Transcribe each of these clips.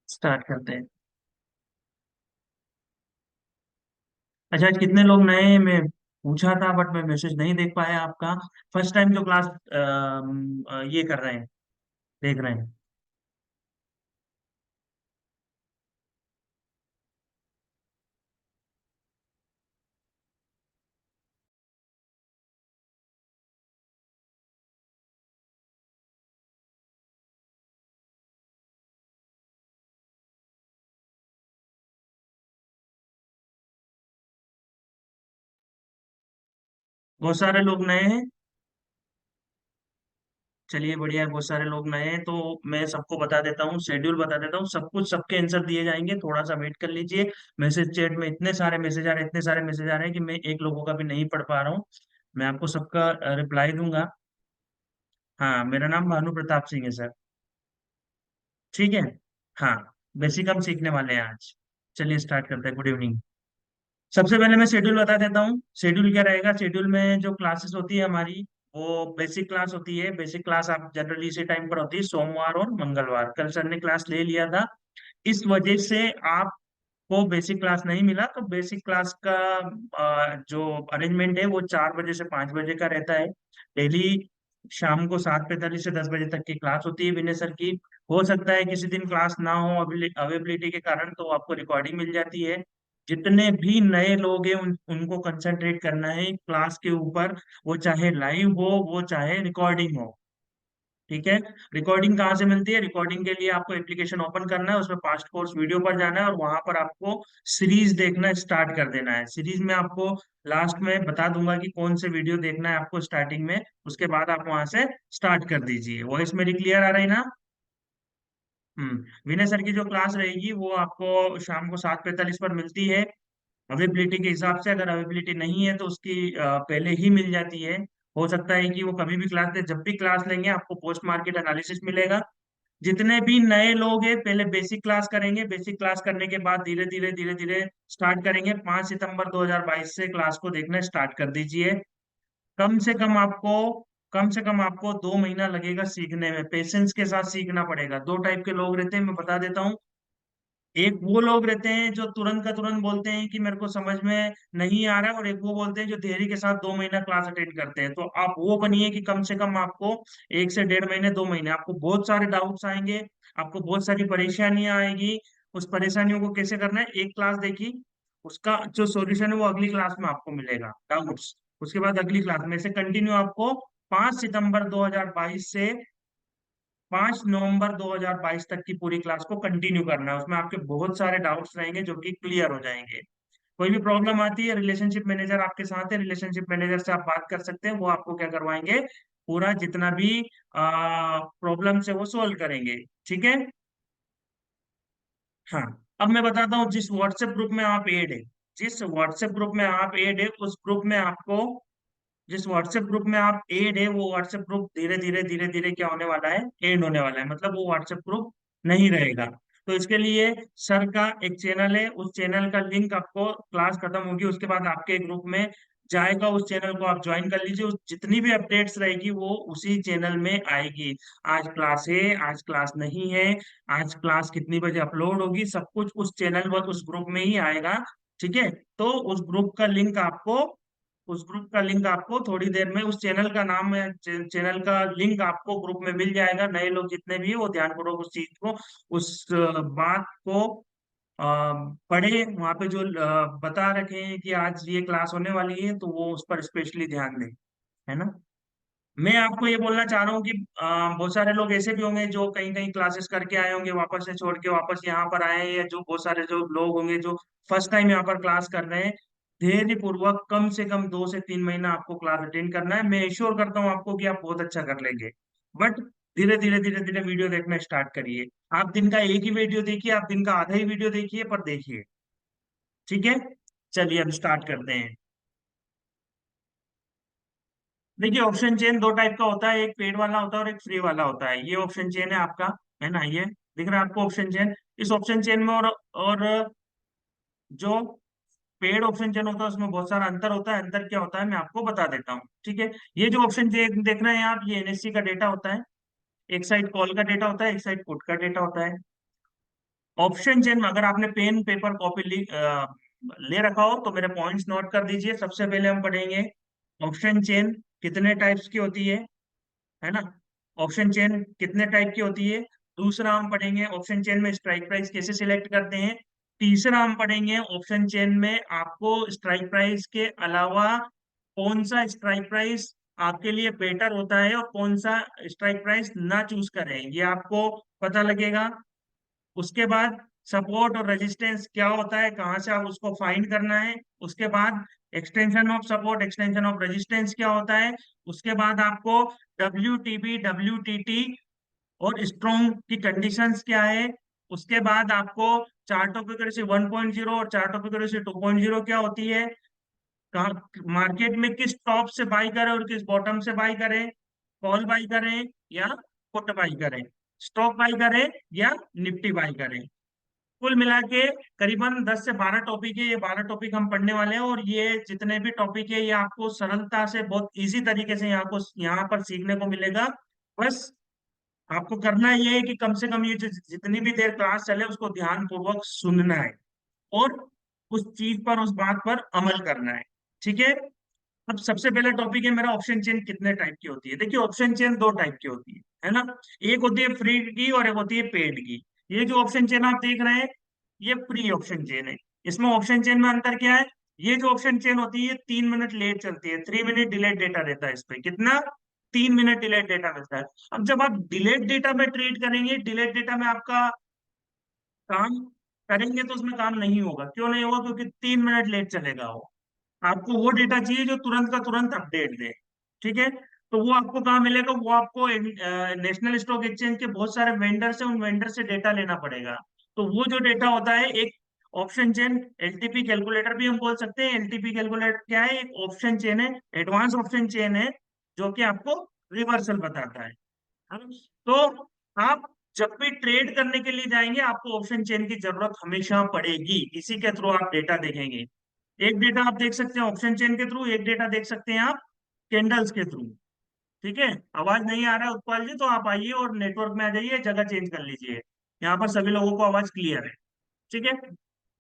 Start करते हैं। अच्छा, आज कितने लोग नए हैं? मैं पूछा था बट मैं मैसेज नहीं देख पाया आपका। फर्स्ट टाइम जो क्लास ये कर रहे हैं, देख रहे हैं। बहुत सारे लोग नए हैं। चलिए बढ़िया है, बहुत सारे लोग नए हैं तो मैं सबको बता देता हूँ, शेड्यूल बता देता हूँ। सब कुछ सबके आंसर दिए जाएंगे, थोड़ा सा वेट कर लीजिए। मैसेज चैट में इतने सारे मैसेज आ रहे हैं, इतने सारे मैसेज आ रहे हैं कि मैं एक लोगों का भी नहीं पढ़ पा रहा हूँ। मैं आपको सबका रिप्लाई दूंगा। हाँ, मेरा नाम भानु प्रताप सिंह है सर। ठीक है। हाँ, बेसिक हम सीखने वाले हैं आज। चलिए स्टार्ट करते हैं। Good evening. सबसे पहले मैं शेड्यूल बता देता हूँ। शेड्यूल क्या रहेगा? शेड्यूल में जो क्लासेस होती है हमारी, वो बेसिक क्लास होती है। बेसिक क्लास आप जनरली इसी टाइम पर होती है, सोमवार और मंगलवार। कल सर ने क्लास ले लिया था, इस वजह से आपको बेसिक क्लास नहीं मिला। तो बेसिक क्लास का जो अरेंजमेंट है वो 4 बजे से 5 बजे का रहता है। डेली शाम को 7:45 से 10 बजे तक की क्लास होती है विनय सर की। हो सकता है किसी दिन क्लास ना हो अवेबिलिटी के कारण, तो आपको रिकॉर्डिंग मिल जाती है। जितने भी नए लोग हैं उनको कंसंट्रेट करना है क्लास के ऊपर। वो चाहे लाइव हो, वो चाहे रिकॉर्डिंग हो। ठीक है। रिकॉर्डिंग कहाँ से मिलती है? रिकॉर्डिंग के लिए आपको एप्लीकेशन ओपन करना है, उसमें पास्ट कोर्स वीडियो पर जाना है और वहां पर आपको सीरीज देखना स्टार्ट कर देना है। सीरीज में आपको लास्ट में बता दूंगा कि कौन से वीडियो देखना है आपको स्टार्टिंग में। उसके बाद आप वहां से स्टार्ट कर दीजिए। वॉइस मेरी क्लियर आ रही ना? विनय सर की जो क्लास रहेगी वो आपको शाम को 7:45 पर मिलती है। अवेबिलिटी के हिसाब से, अगर अवेबिलिटी नहीं है तो उसकी पहले ही मिल जाती है। हो सकता है कि वो कभी भी क्लास ले, जब भी क्लास लेंगे आपको पोस्ट मार्केट एनालिसिस मिलेगा। जितने भी नए लोग हैं पहले बेसिक क्लास करेंगे। बेसिक क्लास करने के बाद धीरे धीरे धीरे धीरे स्टार्ट करेंगे। 5 सितंबर 2022 से क्लास को देखना स्टार्ट कर दीजिए। कम से कम आपको कम से कम आपको 2 महीना लगेगा सीखने में। पेशेंस के साथ सीखना पड़ेगा। दो टाइप के लोग रहते हैं, मैं बता देता हूँ। एक वो लोग रहते हैं जो तुरंत का तुरंत बोलते हैं कि मेरे को समझ में नहीं आ रहा है, और एक वो बोलते हैं जो धैर्य के साथ 2 महीना क्लास अटेंड करते हैं। तो आप वो बनिए कि कम से कम आपको 1 से 1.5 महीने, 2 महीने, आपको बहुत सारे डाउट्स आएंगे, आपको बहुत सारी परेशानियां आएगी। उस परेशानियों को कैसे करना है, एक क्लास देखी, उसका जो सॉल्यूशन है वो अगली क्लास में आपको मिलेगा, डाउट्स। उसके बाद अगली क्लास में से कंटिन्यू आपको 5 सितंबर 2022 से 5 नवंबर 2022 तक की पूरी क्लास को कंटिन्यू करना है। उसमें आपके बहुत सारे डाउट्स रहेंगे जो कि क्लियर हो जाएंगे। कोई भी प्रॉब्लम आती है, रिलेशनशिप मैनेजर आपके साथ है, रिलेशनशिप मैनेजर से आप बात कर सकते हैं। वो आपको क्या करवाएंगे, पूरा जितना भी प्रॉब्लम है वो सोल्व करेंगे। ठीक है। हाँ, अब मैं बताता हूँ, जिस व्हाट्सएप ग्रुप में आप एड है उस ग्रुप में आपको, जिस व्हाट्सएप ग्रुप में आप एड है वो व्हाट्सएप ग्रुप धीरे धीरे धीरे धीरे क्या होने वाला है, एंड होने वाला है। मतलब वो व्हाट्सएप ग्रुप नहीं रहेगा। तो इसके लिए सर का एक चैनल है, उस चैनल का लिंक आपको, क्लास खत्म होगी उसके बाद आपके ग्रुप में जाएगा। उस चैनल को आप ज्वाइन कर लीजिए। उस जितनी भी अपडेट्स रहेगी वो उसी चैनल में आएगी। आज क्लास है, आज क्लास नहीं है, आज क्लास कितनी बजे अपलोड होगी, सब कुछ उस चैनल पर, उस ग्रुप में ही आएगा। ठीक है। तो उस ग्रुप का लिंक आपको थोड़ी देर में, उस चैनल का नाम है, चैनल का लिंक आपको ग्रुप में मिल जाएगा। नए लोग जितने भी है वो ध्यानपूर्वक उस चीज को, उस बात को पढ़े। वहां पे जो बता रखे हैं कि आज ये क्लास होने वाली है, तो वो उस पर स्पेशली ध्यान दें। है ना? मैं आपको ये बोलना चाह रहा हूँ कि बहुत सारे लोग ऐसे भी होंगे जो कहीं कहीं क्लासेस करके आए होंगे, वापस से छोड़ के वापस यहाँ पर आए हैं, या जो बहुत सारे जो लोग होंगे जो फर्स्ट टाइम यहाँ पर क्लास कर रहे हैं। धैर्य पूर्वक कम से कम 2 से 3 महीना आपको क्लास अटेंड करना है। मैं इंश्योर करता हूँ आपको कि आप बहुत अच्छा कर लेंगे। बट धीरे धीरे धीरे धीरे वीडियो देखना स्टार्ट करिए। आप दिन का एक ही वीडियो देखिए, आप दिन का आधा ही वीडियो देखिए, पर देखिए। ठीक है। चलिए अब स्टार्ट करते हैं। देखिए, ऑप्शन चेन दो टाइप का होता है, एक पेड वाला होता है और एक फ्री वाला होता है। ये ऑप्शन चेन है आपका, है ना? ये दिख रहा है आपको ऑप्शन चेन? इस ऑप्शन चेन में और जो पेड ऑप्शन चेन होता है उसमें बहुत सारा अंतर होता है। अंतर क्या होता है मैं आपको बता देता हूँ। ठीक है। ये जो ऑप्शन चेन देख रहे हैं आप, ये एनएससी का डेटा होता है। एक साइड कॉल का डेटा होता है, एक साइड पुट का डेटा होता है। ऑप्शन चेन में अगर आपने पेन पेपर कॉपी ले रखा हो तो मेरे पॉइंट्स नोट कर दीजिए। सबसे पहले हम पढ़ेंगे ऑप्शन चेन कितने टाइप्स की होती है ना। ऑप्शन चेन कितने टाइप की होती है। दूसरा हम पढ़ेंगे ऑप्शन चेन में स्ट्राइक प्राइस कैसे सिलेक्ट करते हैं। तीसरा हम पढ़ेंगे ऑप्शन चेन में आपको स्ट्राइक प्राइस के अलावा कौन सा स्ट्राइक प्राइस आपके लिए बेटर होता है और कौन सा स्ट्राइक प्राइस ना चूज करें, ये आपको पता लगेगा। उसके बाद सपोर्ट और रेजिस्टेंस क्या होता है, कहाँ से आप उसको फाइंड करना है। उसके बाद extension of support extension of resistance क्या होता है। उसके बाद आपको WTP WTT और स्ट्रॉन्ग की कंडीशंस क्या है। उसके बाद आपको चार्ट ऑफ एक्यूरेसी 1.0 और चार्ट ऑफ एक्यूरेसी 2.0 क्या होती है। कहाँ मार्केट में किस टॉप से बाई करें और किस बॉटम से बाई करें, कॉल बाई करें या पुट बाई करें, स्टॉक बाई करें या निफ्टी बाई करें। कुल मिला के करीबन 10 से 12 टॉपिक है। ये 12 टॉपिक हम पढ़ने वाले हैं और ये जितने भी टॉपिक है ये आपको सरलता से बहुत इजी तरीके से यहाँ पर सीखने को मिलेगा। बस आपको करना ये है कि कम से कम ये जितनी भी देर क्लास चले उसको ध्यान पूर्वक सुनना है और उस चीज पर उस बात पर अमल करना है। ठीक है। अब सबसे पहला टॉपिक है मेरा ऑप्शन चेन कितने टाइप की होती है। देखिए ऑप्शन चेन दो टाइप की होती है ना। एक होती है फ्री की और एक होती है पेड की। ये जो ऑप्शन चेन आप देख रहे हैं ये फ्री ऑप्शन चेन है। इसमें ऑप्शन चेन में अंतर क्या है। ये जो ऑप्शन चेन होती है 3 मिनट लेट चलती है, 3 मिनट डिलेड डेटा रहता है इस पे। कितना, 3 मिनट डिलेड डेटा मिलता है। अब जब आप डिलेड डेटा में ट्रेड करेंगे, डिलेड डेटा में आपका काम करेंगे तो उसमें काम नहीं होगा। क्यों नहीं होगा, क्योंकि 3 मिनट लेट चलेगा वो। आपको वो डेटा चाहिए जो तुरंत का तुरंत अपडेट दे। ठीक है। तो वो आपको कहाँ मिलेगा, वो आपको नेशनल स्टॉक एक्सचेंज के बहुत सारे वेंडर से, उन वेंडर से डेटा लेना पड़ेगा। तो वो जो डेटा होता है एक ऑप्शन चेन एलटीपी कैलकुलेटर भी हम बोल सकते हैं। एलटीपी कैलकुलेटर क्या है, एक ऑप्शन चेन है, एडवांस ऑप्शन चेन है जो कि आपको रिवर्सल बताता है। हाँ। तो आप जब भी ट्रेड करने के लिए जाएंगे आपको ऑप्शन चेन की जरूरत हमेशा पड़ेगी। इसी के थ्रू आप डेटा देखेंगे। एक डेटा आप देख सकते हैं ऑप्शन चेन के थ्रू, एक डेटा देख सकते हैं आप कैंडल्स के थ्रू। ठीक है। आवाज नहीं आ रहा है उत्पल जी तो आप आइए और नेटवर्क में आ जाइए, जगह चेंज कर लीजिए। यहाँ पर सभी लोगों को आवाज क्लियर है। ठीक है।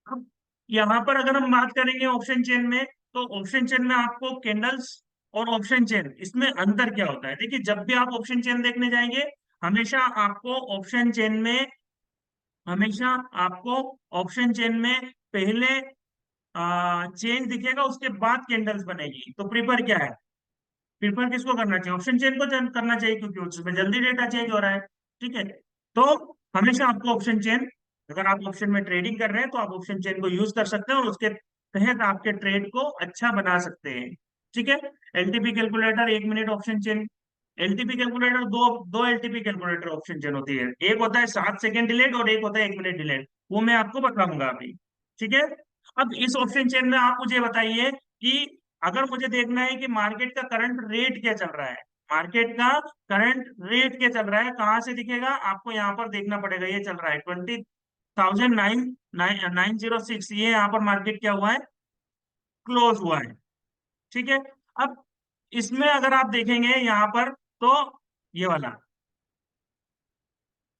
अब यहाँ पर अगर हम बात करेंगे ऑप्शन चेन में, तो ऑप्शन चेन में आपको कैंडल्स और ऑप्शन चेन इसमें अंतर क्या होता है। देखिए जब भी आप ऑप्शन चेन देखने जाएंगे हमेशा आपको ऑप्शन चेन में हमेशा आपको ऑप्शन चेन में पहले चेंज दिखेगा उसके बाद कैंडल्स बनेगी। तो प्रीफर क्या है, प्रीफर किसको करना चाहिए, ऑप्शन चेन को करना चाहिए क्योंकि उसमें जल्दी डेटा चेंज हो रहा है। ठीक है। तो हमेशा आपको ऑप्शन चेन, अगर आप ऑप्शन में ट्रेडिंग कर रहे हैं तो आप ऑप्शन चेन को यूज कर सकते हैं और उसके तहत आपके ट्रेड को अच्छा बना सकते हैं। ठीक है। LTP calculator 1 minute option chain, LTP calculator दो दो एलटीपी कैलकुलेटर ऑप्शन चेन होती है। एक होता है 7 सेकेंड डिलेड और एक होता है 1 मिनट डिलेड। वो मैं आपको बताऊंगा अभी। ठीक है। अब इस ऑप्शन चेन में आप मुझे बताइए कि अगर मुझे देखना है कि मार्केट का करंट रेट क्या चल रहा है, मार्केट का करंट रेट क्या चल रहा है, कहाँ से दिखेगा आपको, यहाँ पर देखना पड़ेगा। ये चल रहा है 20,906, ये यहाँ पर मार्केट क्या हुआ है, क्लोज हुआ है। ठीक है। अब इसमें अगर आप देखेंगे यहाँ पर तो ये वाला,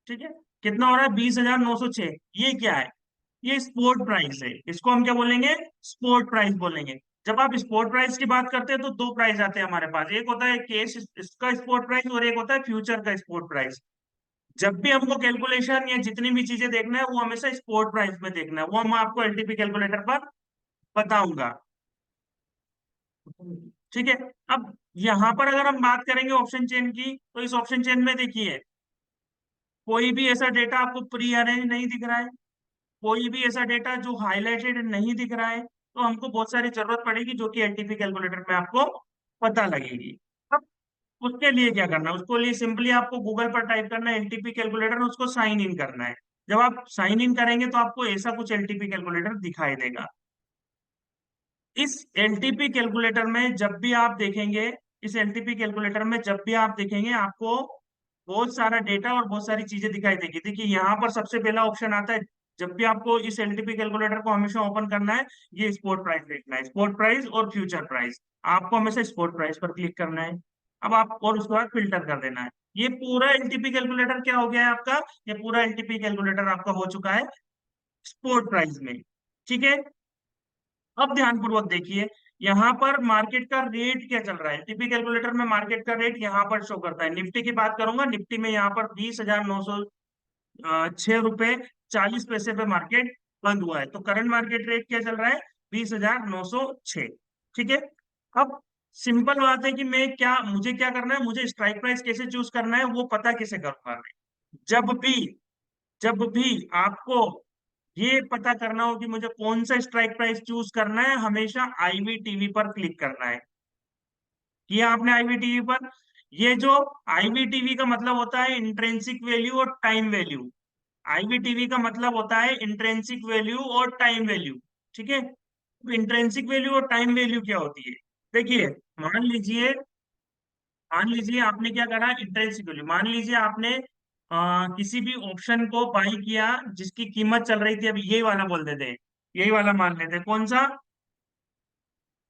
ठीक है, कितना हो रहा है 20,906। ये क्या है, ये स्पोर्ट प्राइस है। इसको हम क्या बोलेंगे, स्पोर्ट प्राइस बोलेंगे। जब आप स्पोर्ट प्राइस की बात करते हैं तो दो प्राइस आते हैं हमारे पास, एक होता है कैश इसका स्पोर्ट प्राइस और एक होता है फ्यूचर का स्पोर्ट प्राइस। जब भी हमको कैलकुलेशन या जितनी भी चीजें देखना है वो हमेशा स्पोर्ट प्राइस में देखना है, वो हम आपको एलटीपी कैलकुलेटर पर बताऊंगा। ठीक है। अब यहाँ पर अगर हम बात करेंगे ऑप्शन चेन की तो इस ऑप्शन चेन में देखिए कोई भी ऐसा डेटा आपको प्री अरेंज नहीं दिख रहा है, कोई भी ऐसा डेटा जो हाईलाइटेड नहीं दिख रहा है। तो हमको बहुत सारी जरूरत पड़ेगी जो कि एलटीपी कैलकुलेटर में आपको पता लगेगी। अब उसके लिए क्या करना है, उसको लिए सिंपली आपको गूगल पर टाइप करना है एलटीपी कैलकुलेटर, उसको साइन इन करना है। जब आप साइन इन करेंगे तो आपको ऐसा कुछ एलटीपी कैलकुलेटर दिखाई देगा। इस एलटीपी कैलकुलेटर में जब भी आप देखेंगे, इस एलटीपी कैलकुलेटर में जब भी आप देखेंगे आपको बहुत सारा डेटा और बहुत सारी चीजें दिखाई देगी। देखिए यहाँ पर सबसे पहला ऑप्शन आता है, जब भी आपको इस एलटीपी कैलकुलेटर को हमेशा ओपन करना है, ये स्पॉट प्राइस देखना है, स्पॉट प्राइस और फ्यूचर प्राइस। आपको हमेशा स्पॉट प्राइस पर क्लिक करना है। अब आप और उसके बाद फिल्टर कर देना है। ये पूरा एलटीपी कैलकुलेटर क्या हो गया है आपका, ये पूरा एलटीपी कैलकुलेटर आपका हो चुका है स्पोर्ट प्राइस में। ठीक है, अब ध्यानपूर्वक देखिए, यहाँ पर मार्केट का रेट क्या चल रहा है। टीपी कैलकुलेटर में मार्केट का रेट यहाँ पर शो करता है। निफ्टी की बात करूंगा, निफ्टी में यहाँ पर 20,906 रुपए 40 पैसे पे मार्केट बंद हुआ है। तो करंट मार्केट रेट क्या चल रहा है, 20,906। ठीक है, अब सिंपल बात है कि मुझे क्या करना है, मुझे स्ट्राइक प्राइस कैसे चूज करना है वो पता कैसे करूंगा मैं। जब भी जब भी आपको ये पता करना हो कि मुझे कौन सा स्ट्राइक प्राइस चूज करना है, हमेशा आईवीटीवी पर क्लिक करना है। किया आपने आईवीटीवी पर। ये जो आईवीटीवी का मतलब होता है इंट्रिंसिक वैल्यू और टाइम वैल्यू। आईवीटीवी का मतलब होता है इंट्रिंसिक वैल्यू और टाइम वैल्यू। ठीक है, इंट्रिंसिक वैल्यू और टाइम वैल्यू क्या होती है। देखिए, मान लीजिए मान लीजिए आपने क्या करा, इंट्रिंसिक वैल्यू मान लीजिए आपने किसी भी ऑप्शन को बाई किया जिसकी कीमत चल रही थी, अभी यही वाला बोल देते हैं, यही वाला मान लेते हैं, कौन सा,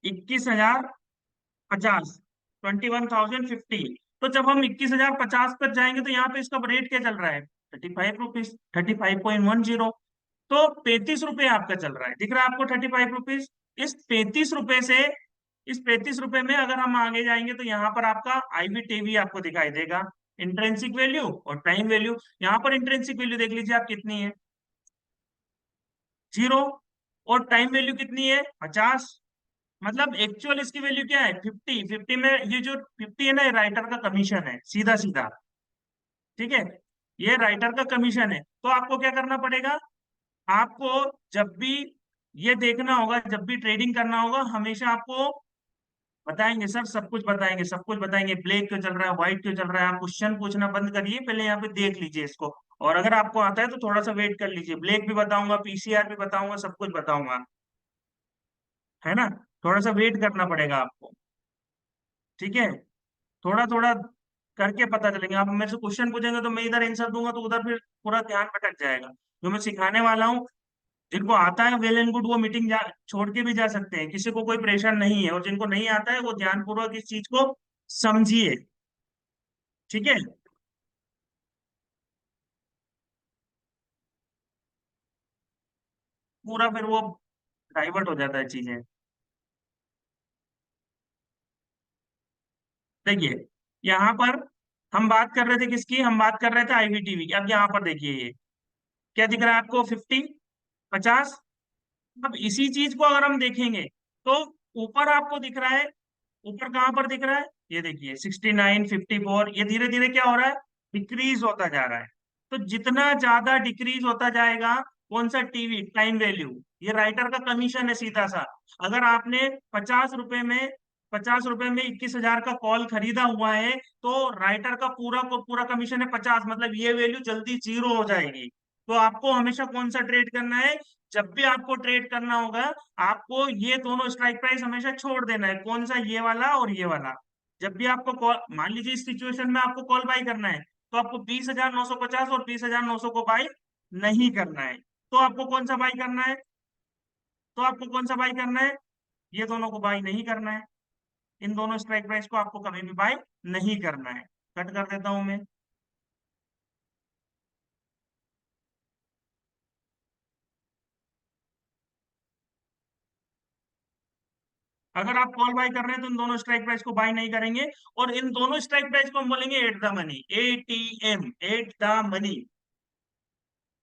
21,050, 21,050। तो जब हम 21,050 पर जाएंगे तो यहाँ पे इसका रेट क्या चल रहा है, 35 रुपीज, 35.10। तो 35 रुपये आपका चल रहा है, दिख रहा है आपको 35 रुपीज। इस 35 रुपये से, इस 35 रुपये में अगर हम आगे जाएंगे तो यहाँ पर आपका आईवीटीवी आपको दिखाई देगा, इंट्रिंसिक वैल्यू और टाइम वैल्यू। यहाँ पर इंट्रिंसिक वैल्यू देख लीजिए आप कितनी है, 0। और टाइम वैल्यू कितनी है, 50। मतलब एक्चुअल इसकी वैल्यू क्या है, 50। 50 में ये जो 50 है ना, ये राइटर का कमीशन है, सीधा सीधा। ठीक है, ये राइटर का कमीशन है। तो आपको क्या करना पड़ेगा, आपको जब भी ये देखना होगा, जब भी ट्रेडिंग करना होगा, हमेशा आपको बताएंगे सर, सब कुछ बताएंगे, सब कुछ बताएंगे, ब्लैक क्यों चल रहा है, व्हाइट क्यों चल रहा है। आप क्वेश्चन पूछना बंद करिए, पहले यहाँ पे देख लीजिए इसको। और अगर आपको आता है तो थोड़ा सा वेट कर लीजिए, ब्लैक भी बताऊंगा, पीसीआर भी बताऊंगा, सब कुछ बताऊंगा, है ना। थोड़ा सा वेट करना पड़ेगा आपको। ठीक है, थोड़ा थोड़ा करके पता चलेंगे। आप मेरे से क्वेश्चन पूछेंगे तो मैं इधर आंसर दूंगा, तो उधर फिर पूरा ध्यान भटक जाएगा। जो मैं सिखाने वाला हूँ, जिनको आता है वेल एंड गुड, वो मीटिंग छोड़ के भी जा सकते हैं, किसी को कोई प्रेशर नहीं है। और जिनको नहीं आता है वो ध्यानपूर्वक इस चीज को समझिए। ठीक है, पूरा फिर वो डाइवर्ट हो जाता है चीजें। देखिए, यहाँ पर हम बात कर रहे थे किसकी, हम बात कर रहे थे आईवीटीवी की। अब यहाँ पर देखिए, ये क्या दिख रहा है आपको, 50, 50। अब इसी चीज को अगर हम देखेंगे तो ऊपर आपको दिख रहा है, ऊपर कहाँ पर दिख रहा है, ये देखिए 69, 54। ये धीरे धीरे क्या हो रहा है, डिक्रीज होता जा रहा है। तो जितना ज्यादा डिक्रीज होता जाएगा, कौन सा, टीवी टाइम वैल्यू, ये राइटर का कमीशन है सीधा सा। अगर आपने 50 रुपए में 21,000 का कॉल खरीदा हुआ है, तो राइटर का पूरा को पूरा कमीशन है 50, मतलब ये वैल्यू जल्दी 0 हो जाएगी। तो आपको हमेशा कौन सा ट्रेड करना है, जब भी आपको ट्रेड करना होगा, आपको ये दोनों स्ट्राइक प्राइस हमेशा छोड़ देना है, कौन सा, ये वाला और ये वाला। जब भी आपको कॉल, मान लीजिए इस सिचुएशन में आपको कॉल बाई करना है, तो आपको 20,950 और 20,900 को बाई नहीं करना है। तो आपको कौन सा बाई करना है, तो आपको कौन सा बाई करना है, ये दोनों को बाई नहीं करना है। इन दोनों स्ट्राइक प्राइस को आपको कभी भी बाय नहीं करना है। कट कर देता हूं मैं। अगर आप कॉल बाय कर रहे हैं तो इन दोनों स्ट्राइक प्राइस को बाय नहीं करेंगे। और इन दोनों स्ट्राइक प्राइस को हम बोलेंगे at the money, ATM, at the money.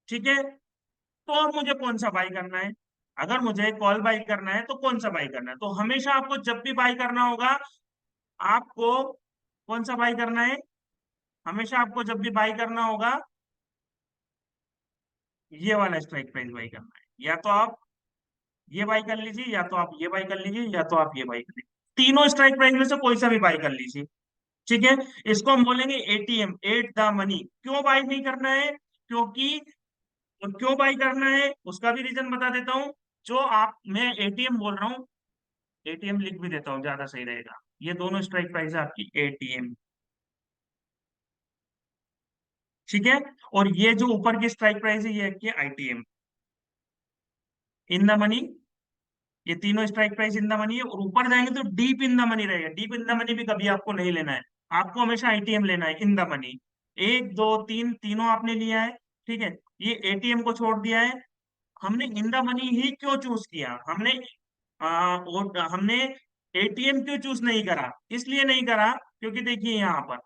ठीक है, तो अब मुझे कौन सा बाय करना है, अगर मुझे कॉल बाय करना है तो कौन सा बाय करना है, तो हमेशा आपको जब भी बाय करना होगा, आपको कौन सा बाय करना है, हमेशा आपको जब भी बाय करना होगा, ये वाला स्ट्राइक प्राइस बाय करना है। या तो आप ये बाई कर लीजिए, या तो आप ये बाई कर लीजिए, या तो आप ये बाई कर लीजिए। तीनों स्ट्राइक प्राइस में से कोई सा भी बाई कर लीजिए। ठीक है, इसको हम बोलेंगे एटीएम, एट द मनी। क्यों बाई नहीं करना है, क्योंकि, और क्यों बाई करना है उसका भी रीजन बता देता हूँ। जो आप, मैं एटीएम बोल रहा हूँ, एटीएम लिख भी देता हूँ, ज्यादा सही रहेगा। ये दोनों स्ट्राइक प्राइस है आपकी एटीएम। ठीक है, और ये जो ऊपर की स्ट्राइक प्राइस है ये आपकी आईटीएम, इन द मनी। ये तीनों strike price in the money है। और ऊपर जाएंगे तो डीप इन द मनी रहेगा। डीप इन द मनी भी कभी आपको नहीं लेना है, आपको हमेशा आईटीएम लेना है, इन द मनी। एक दो तीन, तीनों आपने लिया है। ठीक है, ये एटीएम को छोड़ दिया है, हमने इन द मनी ही क्यों चूज किया, हमने एटीएम क्यों चूज नहीं करा? इसलिए नहीं करा क्योंकि देखिए यहाँ पर,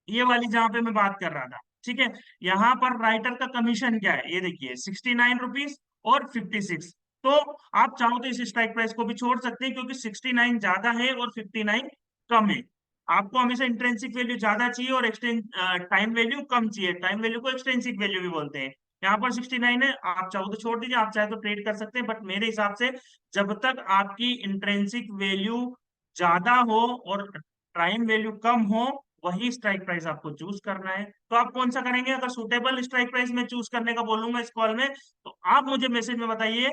ये वाली जहां पे मैं बात कर रहा था, ठीक है, यहाँ पर राइटर का कमीशन क्या है, ये देखिए 69 रुपीज और 56। तो आप चाहो तो इस स्ट्राइक प्राइस को भी छोड़ सकते हैं, क्योंकि 69 ज्यादा है और 59 कम है। आपको हमेशा इंट्रिंसिक वैल्यू ज्यादा चाहिए और एक्सटेंस टाइम वैल्यू कम चाहिए, टाइम वैल्यू को एक्सटेंसिक वैल्यू भी बोलते हैं। यहाँ पर 69 है, आप चाहो तो छोड़ दीजिए, आप चाहे तो ट्रेड कर सकते हैं, बट मेरे हिसाब से जब तक आपकी इंट्रिंसिक वैल्यू ज्यादा हो और टाइम वैल्यू कम हो, वही स्ट्राइक प्राइस आपको चूज करना है। तो आप कौन सा करेंगे? अगर सुटेबल स्ट्राइक प्राइस में चूज करने का बोलूंगा इस कॉल में, तो आप मुझे मैसेज में बताइए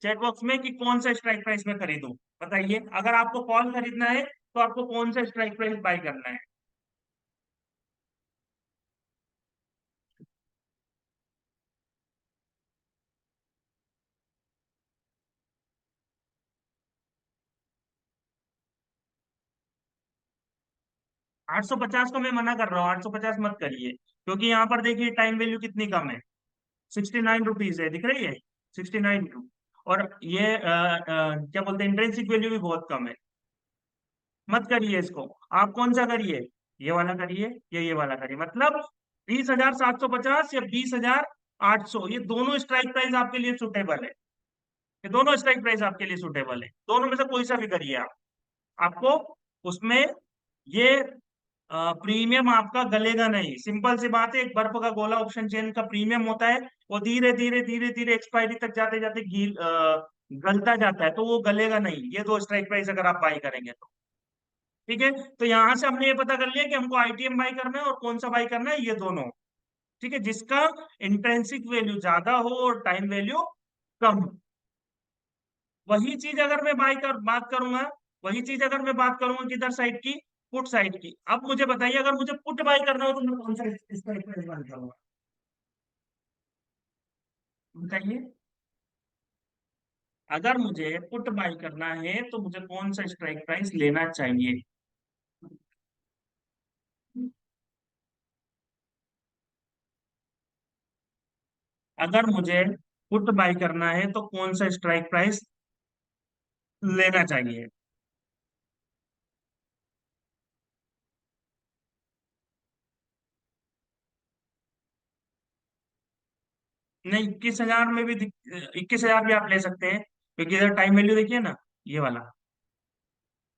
चैट बॉक्स में कि कौन सा स्ट्राइक प्राइस में खरीदूं। बताइए, अगर आपको कॉल खरीदना है तो आपको कौन सा स्ट्राइक प्राइस बाय करना है? 850 को मैं मना कर रहा हूँ, 850 मत करिए, क्योंकि यहाँ पर देखिए टाइम वैल्यू कितनी कम है, 69 रुपीज है, दिख रही है 69। और ये क्या बोलते हैं, इंट्रिंसिक वैल्यू भी बहुत कम है। मत करिए इसको। आप कौन सा करिए, ये वाला करिए या ये वाला करिए, मतलब 20,750 या 20,800, ये दोनों स्ट्राइक प्राइस आपके लिए सुटेबल है। ये दोनों स्ट्राइक प्राइस आपके लिए सुटेबल है, दोनों में से कोई सा भी करिए आप। आपको उसमें ये प्रीमियम आपका गलेगा नहीं। सिंपल सी बात है, एक बर्फ का गोला ऑप्शन चेन का प्रीमियम होता है, वो धीरे धीरे धीरे धीरे एक्सपायरी तक जाते जाते गलता जाता है, तो वो गलेगा नहीं, ये दो स्ट्राइक प्राइस अगर आप बाई करेंगे तो। ठीक है, तो यहां से हमने ये पता कर लिया कि हमको आईटीएम बाई करना है और कौन सा बाई करना है, ये दोनों। ठीक है, जिसका इंट्रिंसिक वैल्यू ज्यादा हो और टाइम वैल्यू कम हो। वही चीज अगर मैं बात करूंगा, वही चीज अगर मैं बात करूंगा किधर साइड की, पुट साइड की। अब मुझे बताइए, अगर मुझे पुट बाई करना हो तो मैं कौन सा इसका इस्तेमाल करूंगा? बताइए, अगर मुझे पुट बाई करना है तो मुझे कौन सा स्ट्राइक प्राइस लेना चाहिए? अगर मुझे पुट बाई करना है तो कौन सा स्ट्राइक प्राइस लेना चाहिए? नहीं, 21,000 में भी 21,000 भी आप ले सकते हैं, क्योंकि इधर टाइम वैल्यू देखिए ना, ये वाला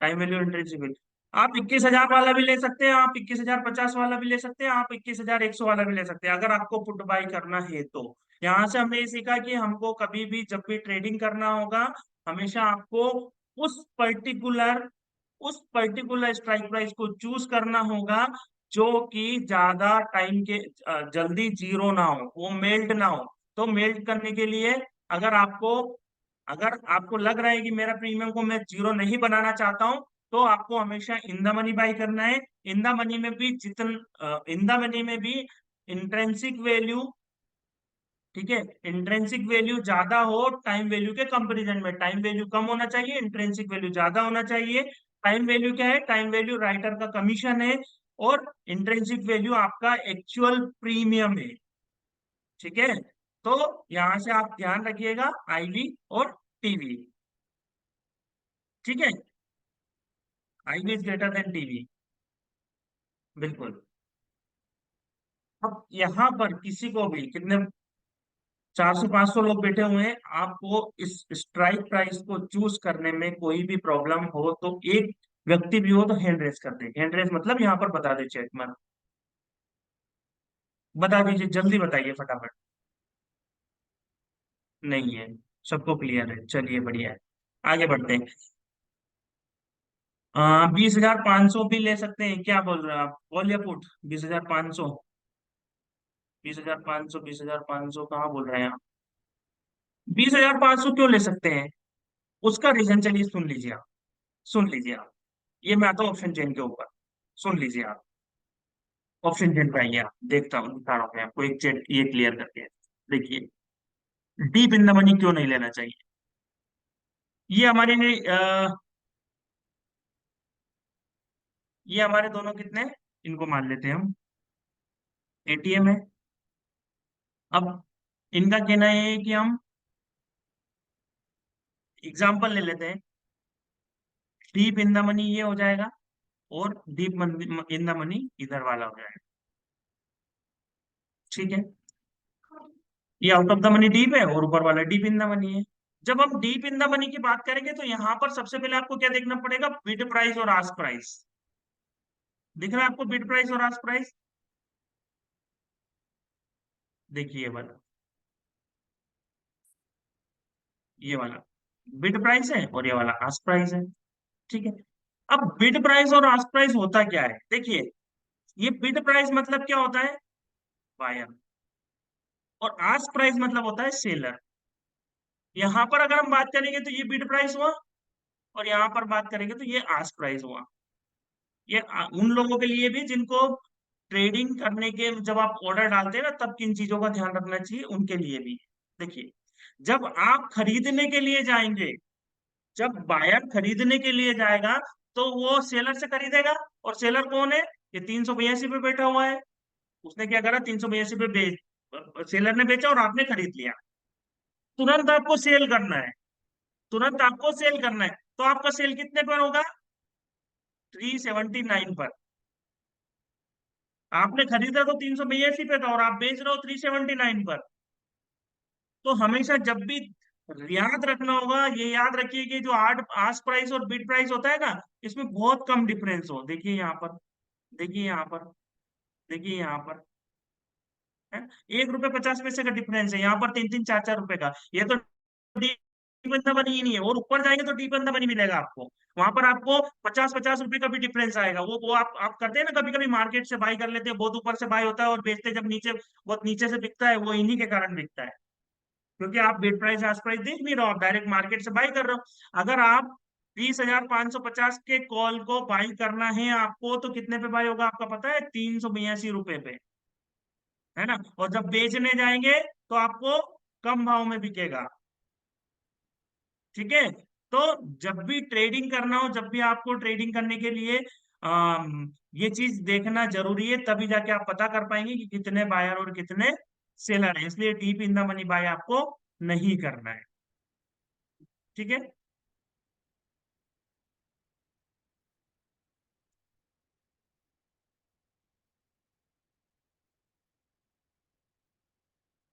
टाइम वैल्यू इंट्रिंसिक वैल्यू। आप 21,000 वाला भी ले सकते हैं, आप 21,050 वाला भी ले सकते हैं, आप 21,100 वाला भी ले सकते हैं, अगर आपको पुट बाई करना है तो। यहाँ से हमने ये सीखा कि हमको कभी भी जब भी ट्रेडिंग करना होगा, हमेशा आपको उस पर्टिकुलर उस पर्टिकुलर स्ट्राइक प्राइस को चूज करना होगा, जो कि ज्यादा टाइम के जल्दी जीरो ना हो, वो मेल्ट ना हो। तो मेल्ट करने के लिए, अगर आपको अगर आपको लग रहा है कि मेरा प्रीमियम को मैं जीरो नहीं बनाना चाहता हूं, तो आपको हमेशा इन द मनी बाई करना है। इन द मनी में भी इन द मनी में भी इंट्रेंसिक वैल्यू, ठीक है, इंट्रेंसिक वैल्यू ज्यादा हो टाइम वैल्यू के कंपैरिजन में, टाइम वैल्यू कम होना चाहिए, इंट्रेंसिक वैल्यू ज्यादा होना चाहिए। टाइम वैल्यू क्या है? टाइम वैल्यू राइटर का कमीशन है, और इंट्रेंसिक वैल्यू आपका एक्चुअल प्रीमियम है। ठीक है, तो यहां से आप ध्यान रखिएगा, आईवी और टीवी। ठीक है, IV is greater than TV, बिल्कुल। अब यहाँ पर किसी को भी, कितने, 400 500 लोग बैठे हुए हैं, आपको इस स्ट्राइक प्राइस को चूज करने में कोई भी प्रॉब्लम हो तो एक व्यक्ति भी हो तो हैंड रेस कर दे। हैंड रेस मतलब यहाँ पर बता दे चैट में, बता दीजिए, जल्दी बताइए फटाफट। नहीं है, सबको क्लियर है, चलिए बढ़िया है, आगे बढ़ते हैं। 20,500 भी ले सकते हैं, क्या बोल रहे हैं आप, कॉल या पुट? 20,500, 20,500, 20,500 कहाँ बोल रहे हैं आप? 20,500 क्यों ले सकते हैं? उसका रीजन चलिए सुन लीजिए आप, सुन लीजिए आप। ये मैं आता हूँ ऑप्शन चेन के ऊपर, सुन लीजिए आप। ऑप्शन चेन पे आइए आप, देखता हूँ, दिखा रहा हूँ मैं आपको एक चेन ये क्लियर करके। देखिए, डीप इन द मनी क्यों नहीं लेना चाहिए? ये हमारे ये हमारे दोनों कितने, इनको मान लेते हैं हम एटीएम है। अब इनका कहना है कि हम एग्जाम्पल ले लेते हैं, डीप इन द मनी ये हो जाएगा, और डीप इन द मनी इधर वाला हो जाएगा। ठीक है, ये out of the money deep है और ऊपर वाला डीप इन द मनी है। जब हम डीप इन द मनी की बात करेंगे तो यहाँ पर सबसे पहले आपको क्या देखना पड़ेगा, बिड प्राइस और आस्क प्राइस। दिख रहा है आपको बिड प्राइस और आस्क प्राइस? देखिए ये वाला बिड प्राइस है और ये वाला आस्क प्राइस है। ठीक है, अब बिड प्राइस और आस्क प्राइस होता क्या है, देखिए, ये बिड प्राइस मतलब क्या होता है, बायर, और आस्क प्राइस मतलब होता है सेलर। यहाँ पर अगर हम बात करेंगे तो ये बिड प्राइस हुआ, और यहाँ पर बात करेंगे तो ये आस्क प्राइस हुआ। ये उन लोगों के लिए भी जिनको ट्रेडिंग करने के, जब आप ऑर्डर डालते हैं ना, तब किन चीजों का ध्यान रखना चाहिए, उनके लिए भी। देखिए, जब आप खरीदने के लिए जाएंगे, जब बायर खरीदने के लिए जाएगा, तो वो सेलर से खरीदेगा। और सेलर कौन है? ये 382 पे बैठा हुआ है। उसने क्या करा, 382 पे बेच, सेलर ने बेचा और आपने खरीद लिया। तुरंत आपको सेल करना है, तुरंत आपको सेल करना है। तो आपका सेल कितने पर होगा? 379 पर। आपने खरीदा तो 382 पे था, और आप बेच रहे हो 379 पर। तो हमेशा जब भी याद रखना होगा, ये याद रखिए कि जो आर्ट आस्क प्राइस और बिड प्राइस होता है ना, इसमें बहुत कम डिफरेंस हो। देखिए यहाँ पर, देखिए यहाँ पर, देखिए यहाँ पर है, 1 रुपए 50 पैसे का डिफरेंस है, यहाँ पर 3 3 4 4 रुपए का। ये तो डीप बंदा बनी ही नहीं है, और ऊपर जाएंगे तो डीप बंदा बनी मिलेगा आपको। वहां पर आपको 50 50 रुपए का भी डिफरेंस आएगा। वो आप करते हैं ना, कभी कभी मार्केट से बाई कर लेते हैं, बहुत ऊपर से बाई होता है और बेचते हैं जब नीचे, बहुत नीचे से बिकता है, वो इन्हीं के कारण बिकता है। क्योंकि आप बिड प्राइस आस्क प्राइस देख नहीं रहे हो, आप डायरेक्ट मार्केट से बाई कर रहे हो। अगर आप 20,550 के कॉल को बाई करना है आपको, तो कितने पे बाई होगा आपका पता है? 382 रुपए पे, है ना। और जब बेचने जाएंगे तो आपको कम भाव में बिकेगा। ठीक है, तो जब भी ट्रेडिंग करना हो, जब भी आपको ट्रेडिंग करने के लिए ये चीज देखना जरूरी है, तभी जाके आप पता कर पाएंगे कि कितने बायर और कितने सेलर हैं। इसलिए deep in the money by आपको नहीं करना है। ठीक है,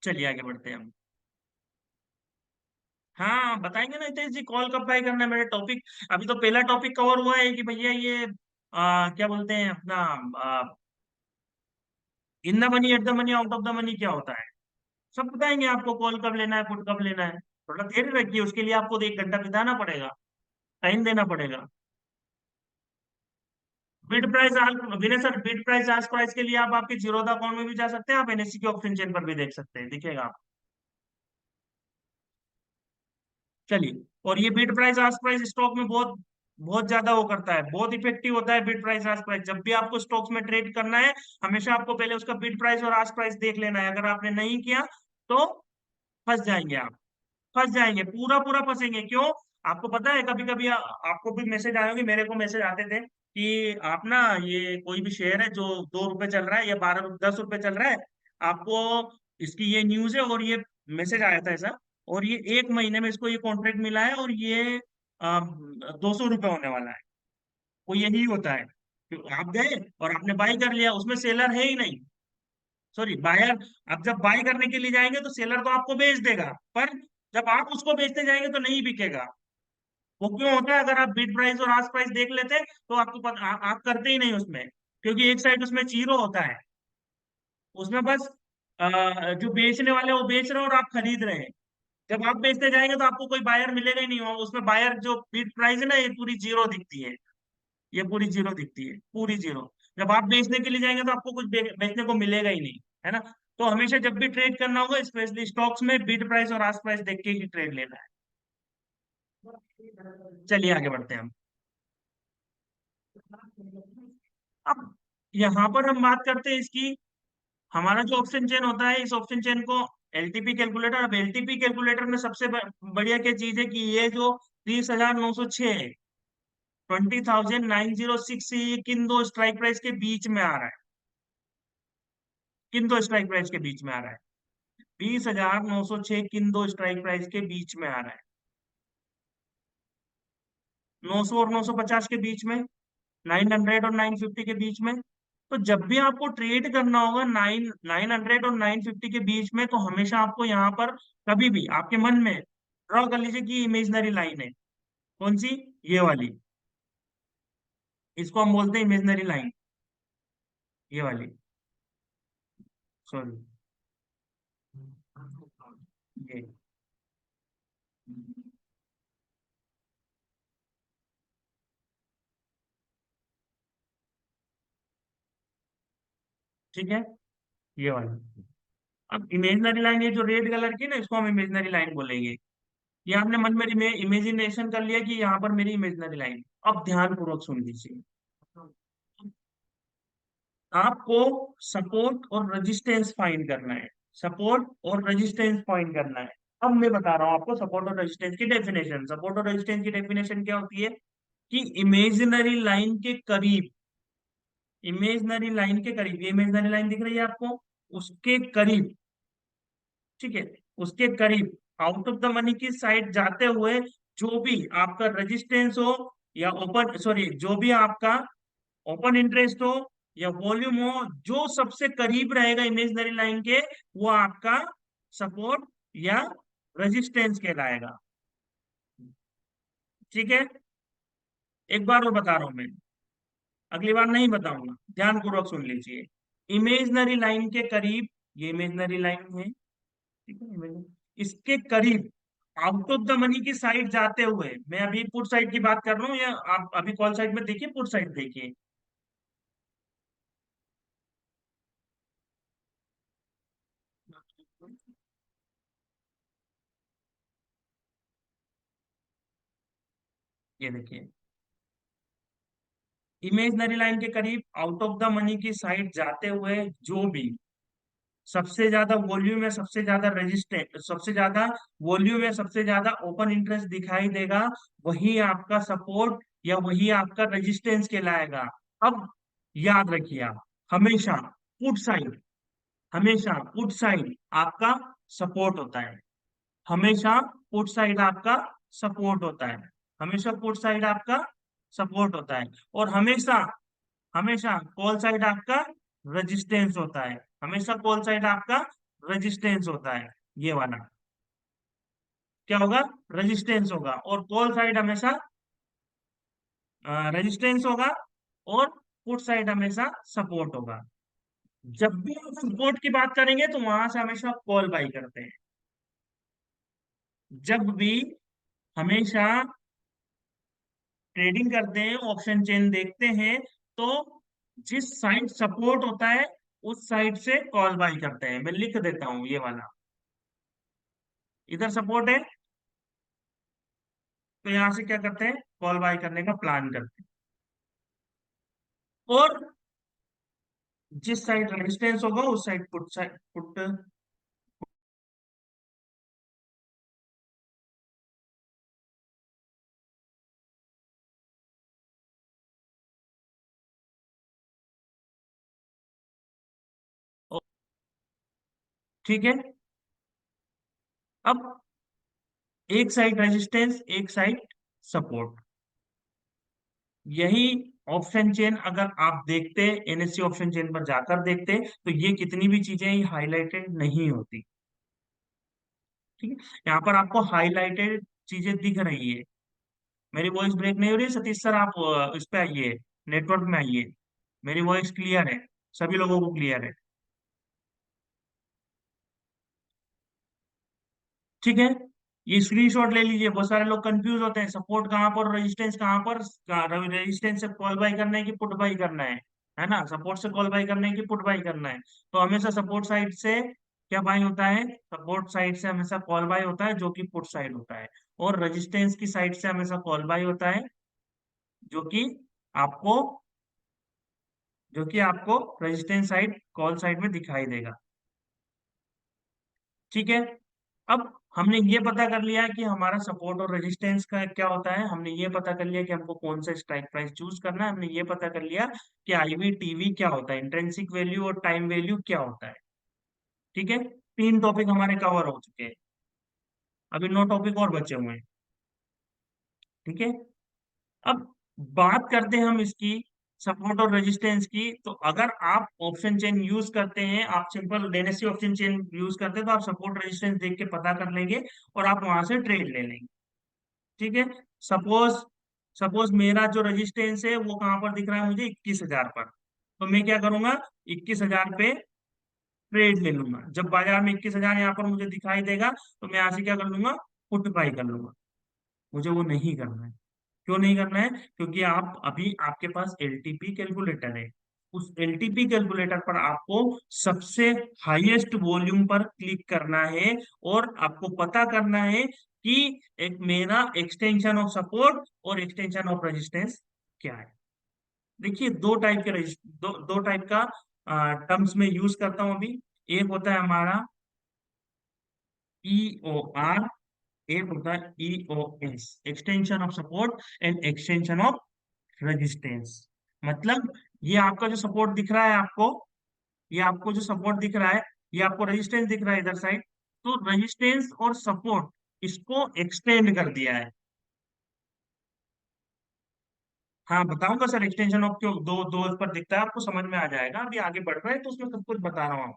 चलिए आगे बढ़ते हैं हम। हाँ बताएंगे ना हितेश जी, कॉल कब बाय करना है, मेरा टॉपिक। अभी तो पहला टॉपिक कवर हुआ है कि भैया ये क्या बोलते हैं अपना, in the money, at the money, out of the money क्या होता है, सब बताएंगे आपको। कॉल कब लेना है, पुट कब लेना है, थोड़ा देर रखिए, उसके लिए आपको 1 घंटा बिताना पड़ेगा, टाइम देना पड़ेगा। बिड प्राइस, विनय सर, बिड प्राइस आज प्राइस के लिए आप आपके जीरोधा अकाउंट में भी जा सकते हैं, आप एनएससी के ऑप्शन चेन पर भी देख सकते हैं, दिखेगा आप। चलिए, और ये बिड प्राइस आज प्राइस स्टॉक में बहुत बहुत ज्यादा वो करता है, बहुत इफेक्टिव होता है बिड प्राइस आज प्राइस। जब भी आपको स्टॉक्स में ट्रेड करना है, हमेशा आपको पहले उसका बिड प्राइस और आज प्राइस देख लेना है। अगर आपने नहीं किया तो फंस जाएंगे आप, फंस जाएंगे, पूरा पूरा फंसेंगे। क्यों? आपको पता है, कभी कभी आपको भी मैसेज आए होंगे, मेरे को मैसेज आते थे कि आप ना, ये कोई भी शेयर है जो 2 रुपए चल रहा है या 12 10 रुपए चल रहा है, आपको इसकी ये न्यूज है, और ये मैसेज आया था ऐसा, और ये 1 महीने में इसको ये कॉन्ट्रैक्ट मिला है, और ये 200 रुपये होने वाला है। वो यही होता है कि आप गए और आपने बाई कर लिया, उसमें सेलर है ही नहीं, सॉरी बायर। अब जब बाई करने के लिए जाएंगे तो सेलर तो आपको बेच देगा, पर जब आप उसको बेचने जाएंगे तो नहीं बिकेगा। वो क्यों होता है? अगर आप बिड प्राइस और आस्क प्राइस देख लेते तो आपको पता, आप करते ही नहीं उसमें, क्योंकि एक साइड उसमें जीरो होता है। उसमें बस जो बेचने वाले वो बेच रहे हैं और आप खरीद रहे हैं। जब आप बेचने जाएंगे तो आपको कोई बायर मिलेगा ही नहीं, हो उसमें बायर जो बिड प्राइस है ना, ये पूरी जीरो दिखती है, ये पूरी जीरो दिखती है, पूरी जीरो। जब आप बेचने के लिए जाएंगे तो आपको कुछ बेचने को मिलेगा ही नहीं, है ना। तो हमेशा जब भी ट्रेड करना होगा, स्पेशली स्टॉक्स में, बिड प्राइस और आस्क प्राइस देख के ही ट्रेड लेना है। चलिए आगे बढ़ते हैं हम। अब यहाँ पर हम बात करते हैं इसकी, हमारा जो ऑप्शन चेन होता है, इस ऑप्शन चेन को एलटीपी कैलकुलेटर। अब एलटीपी कैलकुलेटर में सबसे बढ़िया क्या चीज है कि ये जो 30,906 है, 20,906 ये किन दो स्ट्राइक प्राइस के बीच में आ रहा है, किन दो स्ट्राइक प्राइस के बीच में आ रहा है, 20,906 किन दो स्ट्राइक प्राइस के बीच में आ रहा है। 900 और 950 के बीच में, 900 और 950 के बीच में। तो जब भी आपको ट्रेड करना होगा 900 और 950 के बीच में, तो हमेशा आपको यहाँ पर कभी भी आपके मन में ड्रॉ कर लीजिए कि इमेजनरी लाइन है। कौन सी? ये वाली। इसको हम बोलते हैं इमेजनरी लाइन, ये वाली। सॉरी, ये। ठीक है, ये वाली। अब इमेजनरी लाइन, ये जो रेड कलर की ना, इसको हम इमेजनरी लाइन बोलेंगे। ये आपने मन में इमेजिनेशन कर लिया कि यहाँ पर मेरी इमेजनरी लाइन। अब ध्यान पूर्वक सुन लीजिए। आपको सपोर्ट और रेजिस्टेंस फाइंड करना है। सपोर्ट और रेजिस्टेंस फाइंड करना है। अब मैं बता रहा हूँ आपको सपोर्ट और रेजिस्टेंस की डेफिनेशन। सपोर्ट और रेजिस्टेंस की डेफिनेशन क्या होती है? कि इमेजिनरी लाइन के करीब, इमेजिनरी लाइन के करीब, ये इमेजिनरी लाइन दिख रही है आपको, उसके करीब, ठीक है, उसके करीब, आउट ऑफ द मनी की साइड जाते हुए, जो भी आपका रेजिस्टेंस हो, या ओपन, सॉरी, जो भी आपका ओपन इंटरेस्ट हो या वॉल्यूम हो, जो सबसे करीब रहेगा इमेजिनरी लाइन के, वो आपका सपोर्ट या रेजिस्टेंस कहलाएगा। ठीक है, एक बार और बता रहा हूं मैं, अगली बार नहीं बताऊंगा, ध्यान पूर्वक सुन लीजिए। इमेजिनरी लाइन के करीब, ये इमेजिनरी लाइन है, ठीक है, इसके करीब, आउट ऑफ द मनी की साइड जाते हुए, मैं अभी पुट साइड की बात कर रहा हूँ, या आप अभी कॉल साइड में देखिए, पुट साइड देखिए। ये देखिए, इमेजनरी लाइन के करीब, आउट ऑफ द मनी की साइड जाते हुए, जो भी सबसे ज्यादा वॉल्यूम है, सबसे ज्यादा रेजिस्टेंट, सबसे ज्यादा वॉल्यूम है, सबसे ज्यादा ओपन इंटरेस्ट दिखाई देगा, वही आपका सपोर्ट या वही आपका रेजिस्टेंस कहलाएगा। अब याद रखिए आप, हमेशा पुट साइड, हमेशा पुट साइड आपका सपोर्ट होता है। हमेशा पुट साइड आपका सपोर्ट होता है। हमेशा पुट साइड आपका सपोर्ट होता है। और हमेशा, हमेशा कॉल साइड आपका रेजिस्टेंस होता है। हमेशा कॉल साइड आपका रेजिस्टेंस होता है, ये वाला। क्या होगा? रेजिस्टेंस होगा। और कॉल साइड हमेशा रेजिस्टेंस होगा, और पुट साइड हमेशा सपोर्ट होगा। जब भी आप सपोर्ट की बात करेंगे तो वहां से हमेशा कॉल बाई करते हैं। जब भी, हमेशा ट्रेडिंग करते हैं, ऑप्शन चेन देखते हैं, तो जिस साइड सपोर्ट होता है, उस साइड से कॉल बाई करते हैं। मैं लिख देता हूं ये वाला। इधर सपोर्ट है, तो यहां से क्या करते हैं? कॉल बाय करने का प्लान करते हैं। और जिस साइड रेजिस्टेंस होगा, उस साइड पुट, साइड पुट। ठीक है, अब एक साइड रेजिस्टेंस, एक साइड सपोर्ट। यही ऑप्शन चेन अगर आप देखते, एनएससी ऑप्शन चेन पर जाकर देखते, तो ये कितनी भी चीजें हाईलाइटेड नहीं होती। ठीक है, यहाँ पर आपको हाईलाइटेड चीजें दिख रही है। मेरी वॉइस ब्रेक नहीं हो रही सतीश सर? आप इस पे आइए, नेटवर्क में आइए। मेरी वॉइस क्लियर है, सभी लोगों को क्लियर है? ठीक है, ये स्क्रीनशॉट ले लीजिए। बहुत सारे लोग कंफ्यूज होते हैं, सपोर्ट कहाँ पर, रेजिस्टेंस कहाँ पर। रेजिस्टेंस से कॉल बाई करना है कि पुट बाई करना है ना? सपोर्ट से कॉल बाई करना है कि पुट बाई करना है? तो हमेशा सपोर्ट साइड से क्या बाई होता है? सपोर्ट साइड से हमेशा कॉल बाई होता है, जो कि पुट साइड होता है। और रेजिस्टेंस की साइड से हमेशा कॉल बाई होता है, जो कि आपको, जो कि आपको रेजिस्टेंस साइड, कॉल साइड में दिखाई देगा। ठीक है, अब हमने ये पता कर लिया कि हमारा सपोर्ट और रेजिस्टेंस का क्या होता है। हमने ये पता कर लिया कि हमको कौन सा स्ट्राइक प्राइस चूज करना है। हमने ये पता कर लिया कि आईवी टीवी क्या होता है, इंट्रिंसिक वैल्यू और टाइम वैल्यू क्या होता है। ठीक है, तीन टॉपिक हमारे कवर हो चुके हैं। अभी 9 टॉपिक और बचे हुए हैं। ठीक है, अब बात करते हैं हम इसकी सपोर्ट और रेजिस्टेंस की। तो अगर आप ऑप्शन चेन यूज करते हैं, आप सिंपल डेनेसी ऑप्शन चेन यूज करते हैं, तो आप सपोर्ट रेजिस्टेंस देख के पता कर लेंगे और आप वहां से ट्रेड ले लेंगे। ठीक है। सपोज सपोज मेरा जो रेजिस्टेंस है वो कहां पर दिख रहा है मुझे, 21,000 पर। तो मैं क्या करूंगा, 21,000 पे ट्रेड ले लूंगा। जब बाजार में 21,000 यहाँ पर मुझे दिखाई देगा, तो मैं यहाँ से क्या कर लूंगा, पुट बाई कर लूंगा। मुझे वो नहीं करना है। क्यों नहीं करना है? क्योंकि आप अभी आपके पास एलटीपी कैलकुलेटर है। उस एलटीपी कैलकुलेटर पर आपको सबसे हाईएस्ट वॉल्यूम पर क्लिक करना है और आपको पता करना है कि एक मेरा एक्सटेंशन ऑफ सपोर्ट और एक्सटेंशन ऑफ रेजिस्टेंस क्या है। देखिए, दो टाइप का टर्म्स में यूज करता हूं अभी। एक होता है हमारा EOR, एक होता है EOS, extension of support and extension of resistance. मतलब ये आपका जो सपोर्ट दिख रहा है आपको, ये आपको जो सपोर्ट दिख रहा है, ये आपको रेजिस्टेंस दिख रहा है इधर साइड। तो रेजिस्टेंस और सपोर्ट इसको एक्सटेंड कर दिया है। हाँ, बताऊंगा सर एक्सटेंशन ऑफ क्यों दो दो पर दिखता है, आपको समझ में आ जाएगा। अभी आगे बढ़ रहे हैं तो उसमें सब कुछ बता रहा हूँ।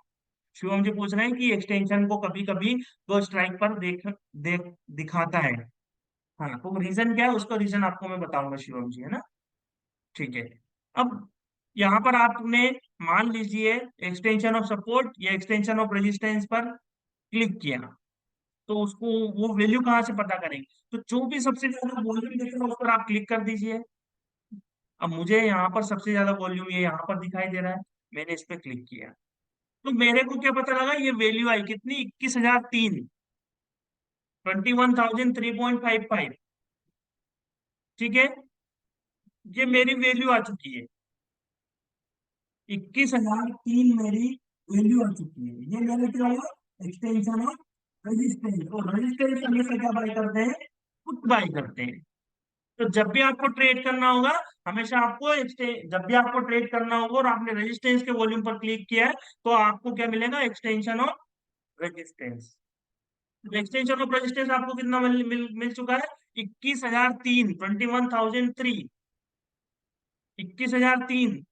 शिवम जी पूछ रहे हैं कि एक्सटेंशन को कभी कभी दो स्ट्राइक पर देख दिखाता है। हाँ, तो रीजन क्या है, उसका रीजन आपको मैं बताऊंगा शिवम जी, है ना। ठीक है। अब यहाँ पर आपने मान लीजिए एक्सटेंशन ऑफ सपोर्ट या एक्सटेंशन ऑफ रेजिस्टेंस पर क्लिक किया, तो उसको वो वैल्यू कहाँ से पता करेंगे? तो जो भी सबसे ज्यादा वॉल्यूम दिख रहा है उस पर आप क्लिक कर दीजिए। अब मुझे यहाँ पर सबसे ज्यादा वॉल्यूम ये यहाँ पर दिखाई दे रहा है, मैंने इस पे क्लिक किया। तो मेरे को क्या पता लगा, ये वैल्यू आई कितनी, 21,003, 21,003.55। ठीक है, ये मेरी वैल्यू आ चुकी है। 21,003 मेरी वैल्यू आ चुकी है। ये मेरे क्या हुआ, एक्सटेंशन ऑफ रेजिस्टेंस। और रेजिस्टेंस हमेशा क्या बाय करते हैं, पुट बाय करते हैं। तो जब भी आपको ट्रेड करना होगा, हमेशा आपको जब भी आपको ट्रेड करना होगा और आपने रेजिस्टेंस के वॉल्यूम पर क्लिक किया है, तो आपको क्या मिलेगा, extension of resistance. Extension of resistance आपको कितना मिल चुका है, 21,003, 21,003, 21,003।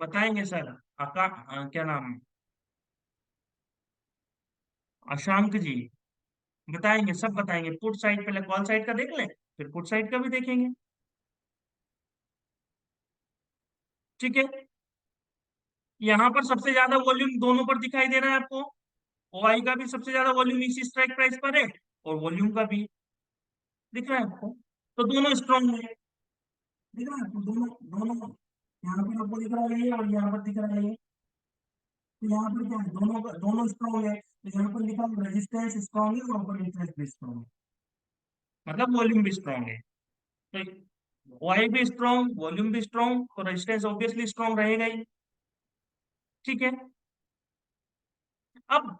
बताएंगे सर। क्या नाम, अशांक जी बताएंगे, सब बताएंगे। पुट साइड पहले कॉल साइड का देख लें, फिर पुट साइड का भी देखेंगे। ठीक है। यहाँ पर सबसे ज्यादा वॉल्यूम दोनों पर दिखाई दे रहा है आपको। ओआई का भी सबसे ज्यादा वॉल्यूम इसी स्ट्राइक प्राइस पर है, और वॉल्यूम का भी दिख रहा है आपको। तो दोनों स्ट्रॉन्ग है। दिख रहा है आपको, दोनों दोनों यहाँ पर आपको दिख रहा है ये, और यहाँ पर दिख रहा है ये। तो यहाँ पर क्या है, दोनों स्ट्रॉन्ग है। तो यहाँ पर लिखा रेजिस्टेंस स्ट्रॉन्ग है और ऊपर इंटरेस्ट भी स्ट्रॉन्ग है, मतलब वॉल्यूम भी स्ट्रॉन्ग है। तो ओआई भी स्ट्रॉन्ग, वॉल्यूम भी स्ट्रॉन्ग, तो रेजिस्टेंस ऑब्वियसली स्ट्रॉन्ग रहेगा ही। ठीक है। अब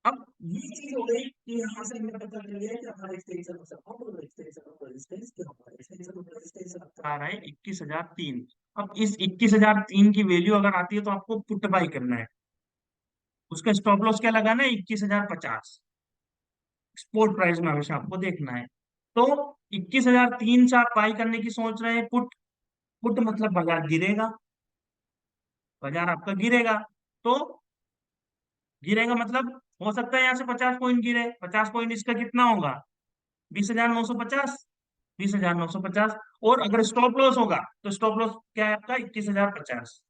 अब ये चीज हो गई कि यहाँ से हमने पता कर लिया कि हमारा एक्सटेंशन ऑफ सपोर्ट और एक्सटेंशन ऑफ रेजिस्टेंस क्या होगा। एक्सटेंशन ऑफ रेजिस्टेंस आ रहा है 21,003। अब इस 21,003 की वैल्यू अगर आती है तो आपको पुट बाई करना है। उसका स्टॉप लॉस क्या लगाना है, 21,050। स्पोर्ट प्राइस में हमेशा आपको देखना है। तो 21,003 से आप बाई करने की सोच रहे हैं पुट। पुट मतलब बाजार गिरेगा, बाजार आपका गिरेगा। तो गिरेगा मतलब हो सकता है यहाँ से 50 पॉइंट गिरे। 50 पॉइंट इसका कितना होगा, 20,950। 20,950। और अगर स्टॉप लॉस होगा तो स्टॉप लॉस क्या है आपका, 21,050,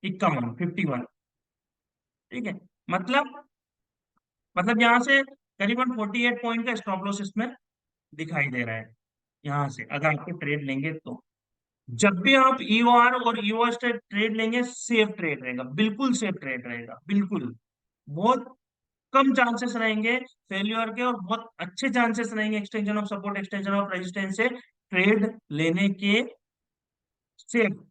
51। ठीक है। मतलब मतलब यहाँ से करीबन 48 पॉइंट का स्टॉप लॉस इसमें दिखाई दे रहा है, यहाँ से अगर आपको ट्रेड लेंगे तो। जब भी आप ईओआर और ईओएस ट्रेड लेंगे, सेफ ट्रेड रहेगा, बिल्कुल सेफ ट्रेड रहेगा, बिल्कुल। बहुत कम चांसेस रहेंगे फेल्यूर के, और बहुत अच्छे चांसेस रहेंगे extension of support, extension of resistance से ट्रेड लेने के। सेफ।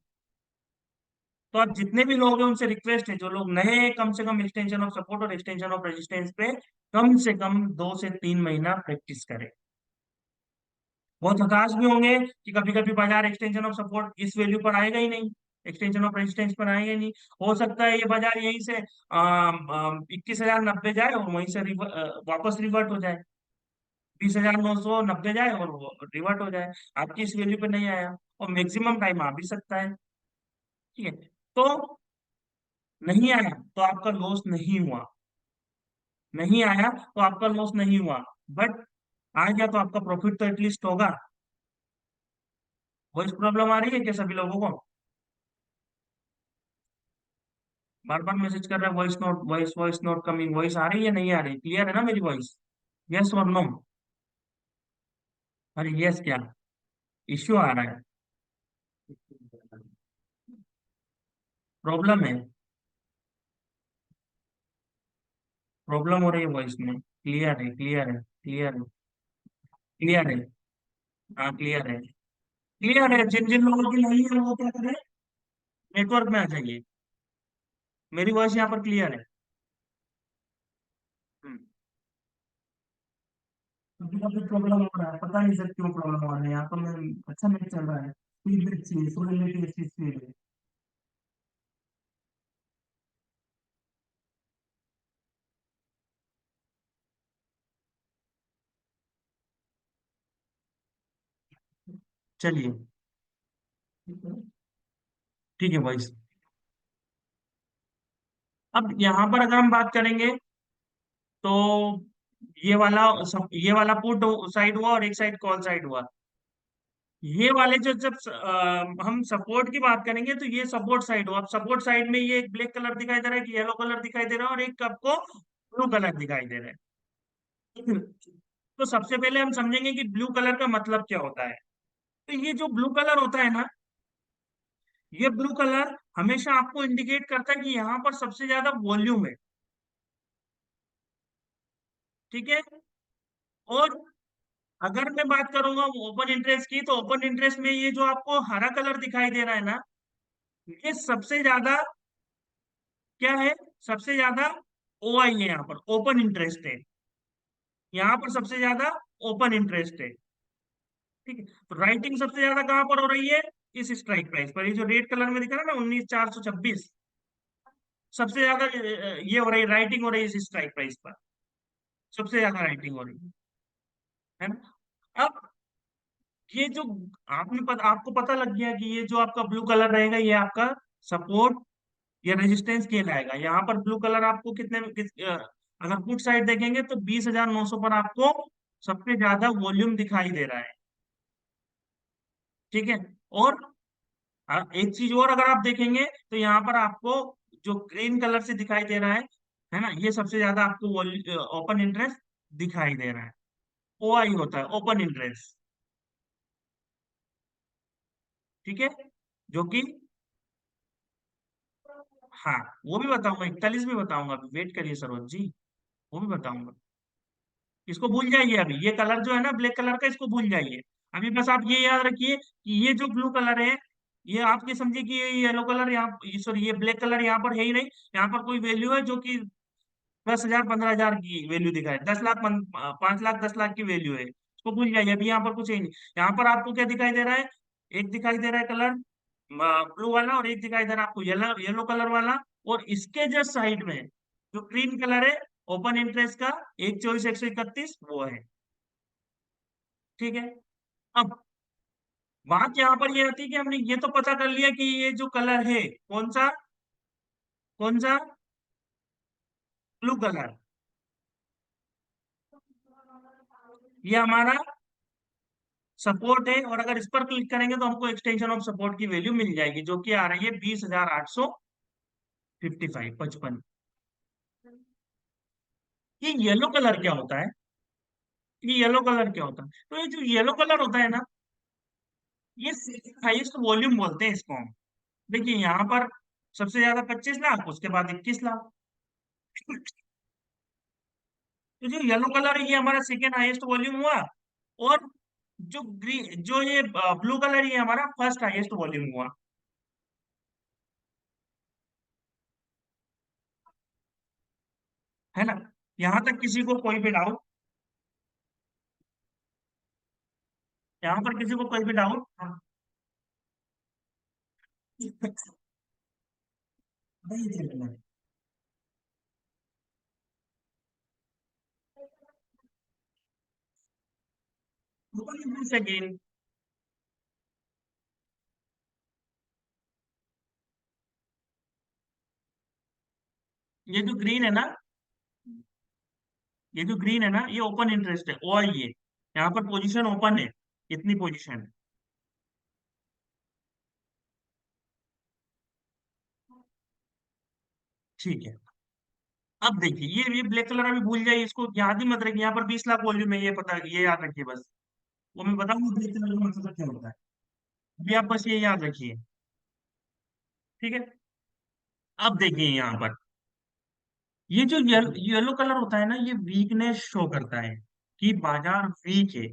तो आप जितने भी लोग हैं उनसे रिक्वेस्ट है, जो लोग नए हैं, कम से कम एक्सटेंशन ऑफ सपोर्ट और एक्सटेंशन ऑफ रेजिस्टेंस पे कम से कम 2 से 3 महीना प्रैक्टिस करें। बहुत हताश भी होंगे कि कभी कभी बाजार एक्सटेंशन ऑफ सपोर्ट इस वैल्यू पर आएगा ही नहीं, एक्सटेंशन ऑफ रेजिस्टेंस पर आएगा ही नहीं। हो सकता है ये बाजार यहीं से 21,090 जाए और वहीं से वापस रिवर्ट हो जाए। 20,990 जाए और वो रिवर्ट हो जाए, आपकी इस वैल्यू पे नहीं आया, और मैक्सिमम टाइम आ भी सकता है। ठीक है, तो नहीं आया तो आपका लॉस नहीं हुआ, नहीं आया तो आपका लॉस नहीं हुआ, बट आ गया तो आपका प्रॉफिट तो एटलीस्ट होगा। वॉइस प्रॉब्लम आ रही है क्या सभी लोगों को? बार बार मैसेज कर रहा है, voice note, voice voice note coming, voice आ रही है नहीं आ रही, क्लियर है ना मेरी वॉइस? यस और नो? अरे यस क्या, इश्यू आ रहा है, प्रॉब्लम है, प्रॉब्लम हो रही है वॉइस में, क्लियर है, क्लियर है, क्लियर है, क्लियर है, हाँ क्लियर है, क्लियर है। जिन जिन लोगों की नहीं है वो क्या करें, नेटवर्क में आ जाइए, मेरी वॉइस यहाँ पर क्लियर है। हम्म। कभी कभी प्रॉब्लम हो रहा है, पता नहीं सर क्यों प्रॉब्लम हो रहा है, यहाँ तो मैं अच्छा नहीं चल रहा है, स्पीड भी अच्छी है, सुनने की अच्छी स्पीड है। चलिए, ठीक है वॉइस। अब यहाँ पर अगर हम बात करेंगे तो ये वाला पुट साइड हुआ और एक साइड कॉल साइड हुआ। ये वाले जो जब हम सपोर्ट की बात करेंगे तो ये सपोर्ट साइड हुआ। अब सपोर्ट साइड में ये एक ब्लैक कलर दिखाई दे रहा है, कि येलो कलर दिखाई दे रहा है, और एक आपको ब्लू कलर दिखाई दे रहा है। तो सबसे पहले हम समझेंगे कि ब्लू कलर का मतलब क्या होता है। तो ये जो ब्लू कलर होता है ना, ये ब्लू कलर हमेशा आपको इंडिकेट करता है कि यहाँ पर सबसे ज्यादा वॉल्यूम है। ठीक है, और अगर मैं बात करूंगा ओपन इंटरेस्ट की, तो ओपन इंटरेस्ट में ये जो आपको हरा कलर दिखाई दे रहा है ना, ये सबसे ज्यादा क्या है, सबसे ज्यादा ओआई है, यहाँ पर ओपन इंटरेस्ट है, यहाँ पर सबसे ज्यादा ओपन इंटरेस्ट है। ठीक है, तो राइटिंग सबसे ज्यादा कहाँ पर हो रही है, इस स्ट्राइक प्राइस पर, ये जो रेड कलर में दिखा रहा है ना 19,426, सबसे ज्यादा ये हो रही है, राइटिंग हो रही है इस स्ट्राइक प्राइस पर, सबसे ज्यादा राइटिंग हो रही है ना। अब ये जो आपको पता लग गया कि ये जो आपका ब्लू कलर रहेगा ये आपका सपोर्ट या रेजिस्टेंस कहलाएगा। यहाँ पर ब्लू कलर आपको अगर पुट साइड देखेंगे तो 20,900 पर आपको सबसे ज्यादा वॉल्यूम दिखाई दे रहा है। ठीक है, और एक चीज और अगर आप देखेंगे तो यहाँ पर आपको जो ग्रीन कलर से दिखाई दे रहा है ना, ये सबसे ज्यादा आपको ओपन इंटरेस्ट दिखाई दे रहा है। ओआई होता है ओपन इंटरेस्ट। ठीक है, जो कि हाँ, वो भी बताऊंगा, 41 भी बताऊंगा, अभी वेट करिए सरोज जी, वो भी बताऊंगा। इसको भूल जाइए, अभी ये कलर जो है ना ब्लैक कलर का, इसको भूल जाइए। अभी बस आप ये याद रखिए कि ये जो ब्लू कलर है, ये आप ये समझिए कि ये येलो कलर यहाँ, सॉरी ये ब्लैक कलर यहाँ पर है ही नहीं। यहाँ पर कोई वैल्यू है जो कि 10,000 15,000 की वैल्यू दिखाए, 10 लाख 5 लाख 10 लाख की वैल्यू है, इसको भूल जाइए, अभी यहाँ पर कुछ है ही नहीं। यहाँ पर आपको क्या दिखाई दे रहा है, एक दिखाई दे रहा है कलर ब्लू वाला, और एक दिखाई दे रहा है आपको येलो येलो कलर वाला, और इसके जस्ट साइड में जो ग्रीन कलर है ओपन इंटरेस्ट का, 124 131 वो है। ठीक है, अब बात यहाँ पर ये आती है कि हमने ये तो पता कर लिया कि ये जो कलर है कौन सा, कौन सा, ब्लू कलर, ये हमारा सपोर्ट है, और अगर इस पर क्लिक करेंगे तो हमको एक्सटेंशन ऑफ सपोर्ट की वैल्यू मिल जाएगी, जो कि आ रही है 20,855 55। ये येलो कलर क्या होता है, ये येलो कलर क्या होता है, तो ये जो येलो कलर होता है ना, ये हाईएस्ट वॉल्यूम बोलते हैं इसको हम। देखिए यहाँ पर सबसे ज्यादा 25 लाख, उसके बाद 21 लाख। तो जो येलो कलर है ये हमारा सेकेंड हाईएस्ट वॉल्यूम हुआ, और जो ग्रीन जो ये ब्लू कलर ये हमारा फर्स्ट हाईएस्ट वॉल्यूम हुआ। है ना, यहाँ तक किसी को कोई भी डाउट, यहाँ पर किसी को कोई भी डाउट? नहीं चलेगा। अगेन, ये जो ग्रीन है ना, ये जो ग्रीन है ना, ये ओपन इंटरेस्ट है, ओ आई ए, यहाँ पर पोजीशन ओपन है, इतनी पोजीशन है। ठीक है। अब देखिए, ये ब्लैक कलर अभी भूल जाइए, इसको याद ही मत रखिए, यहाँ पर 20 लाख वॉल्यूम है, ये पता, ये याद रखिए बस। वो मैं बताऊंगा ब्लैक कलर का मतलब क्या होता है, अभी आप बस ये याद रखिए। ठीक है। अब देखिए यहाँ पर, ये जो येलो कलर होता है ना, ये वीकनेस शो करता है कि बाजार वीक है।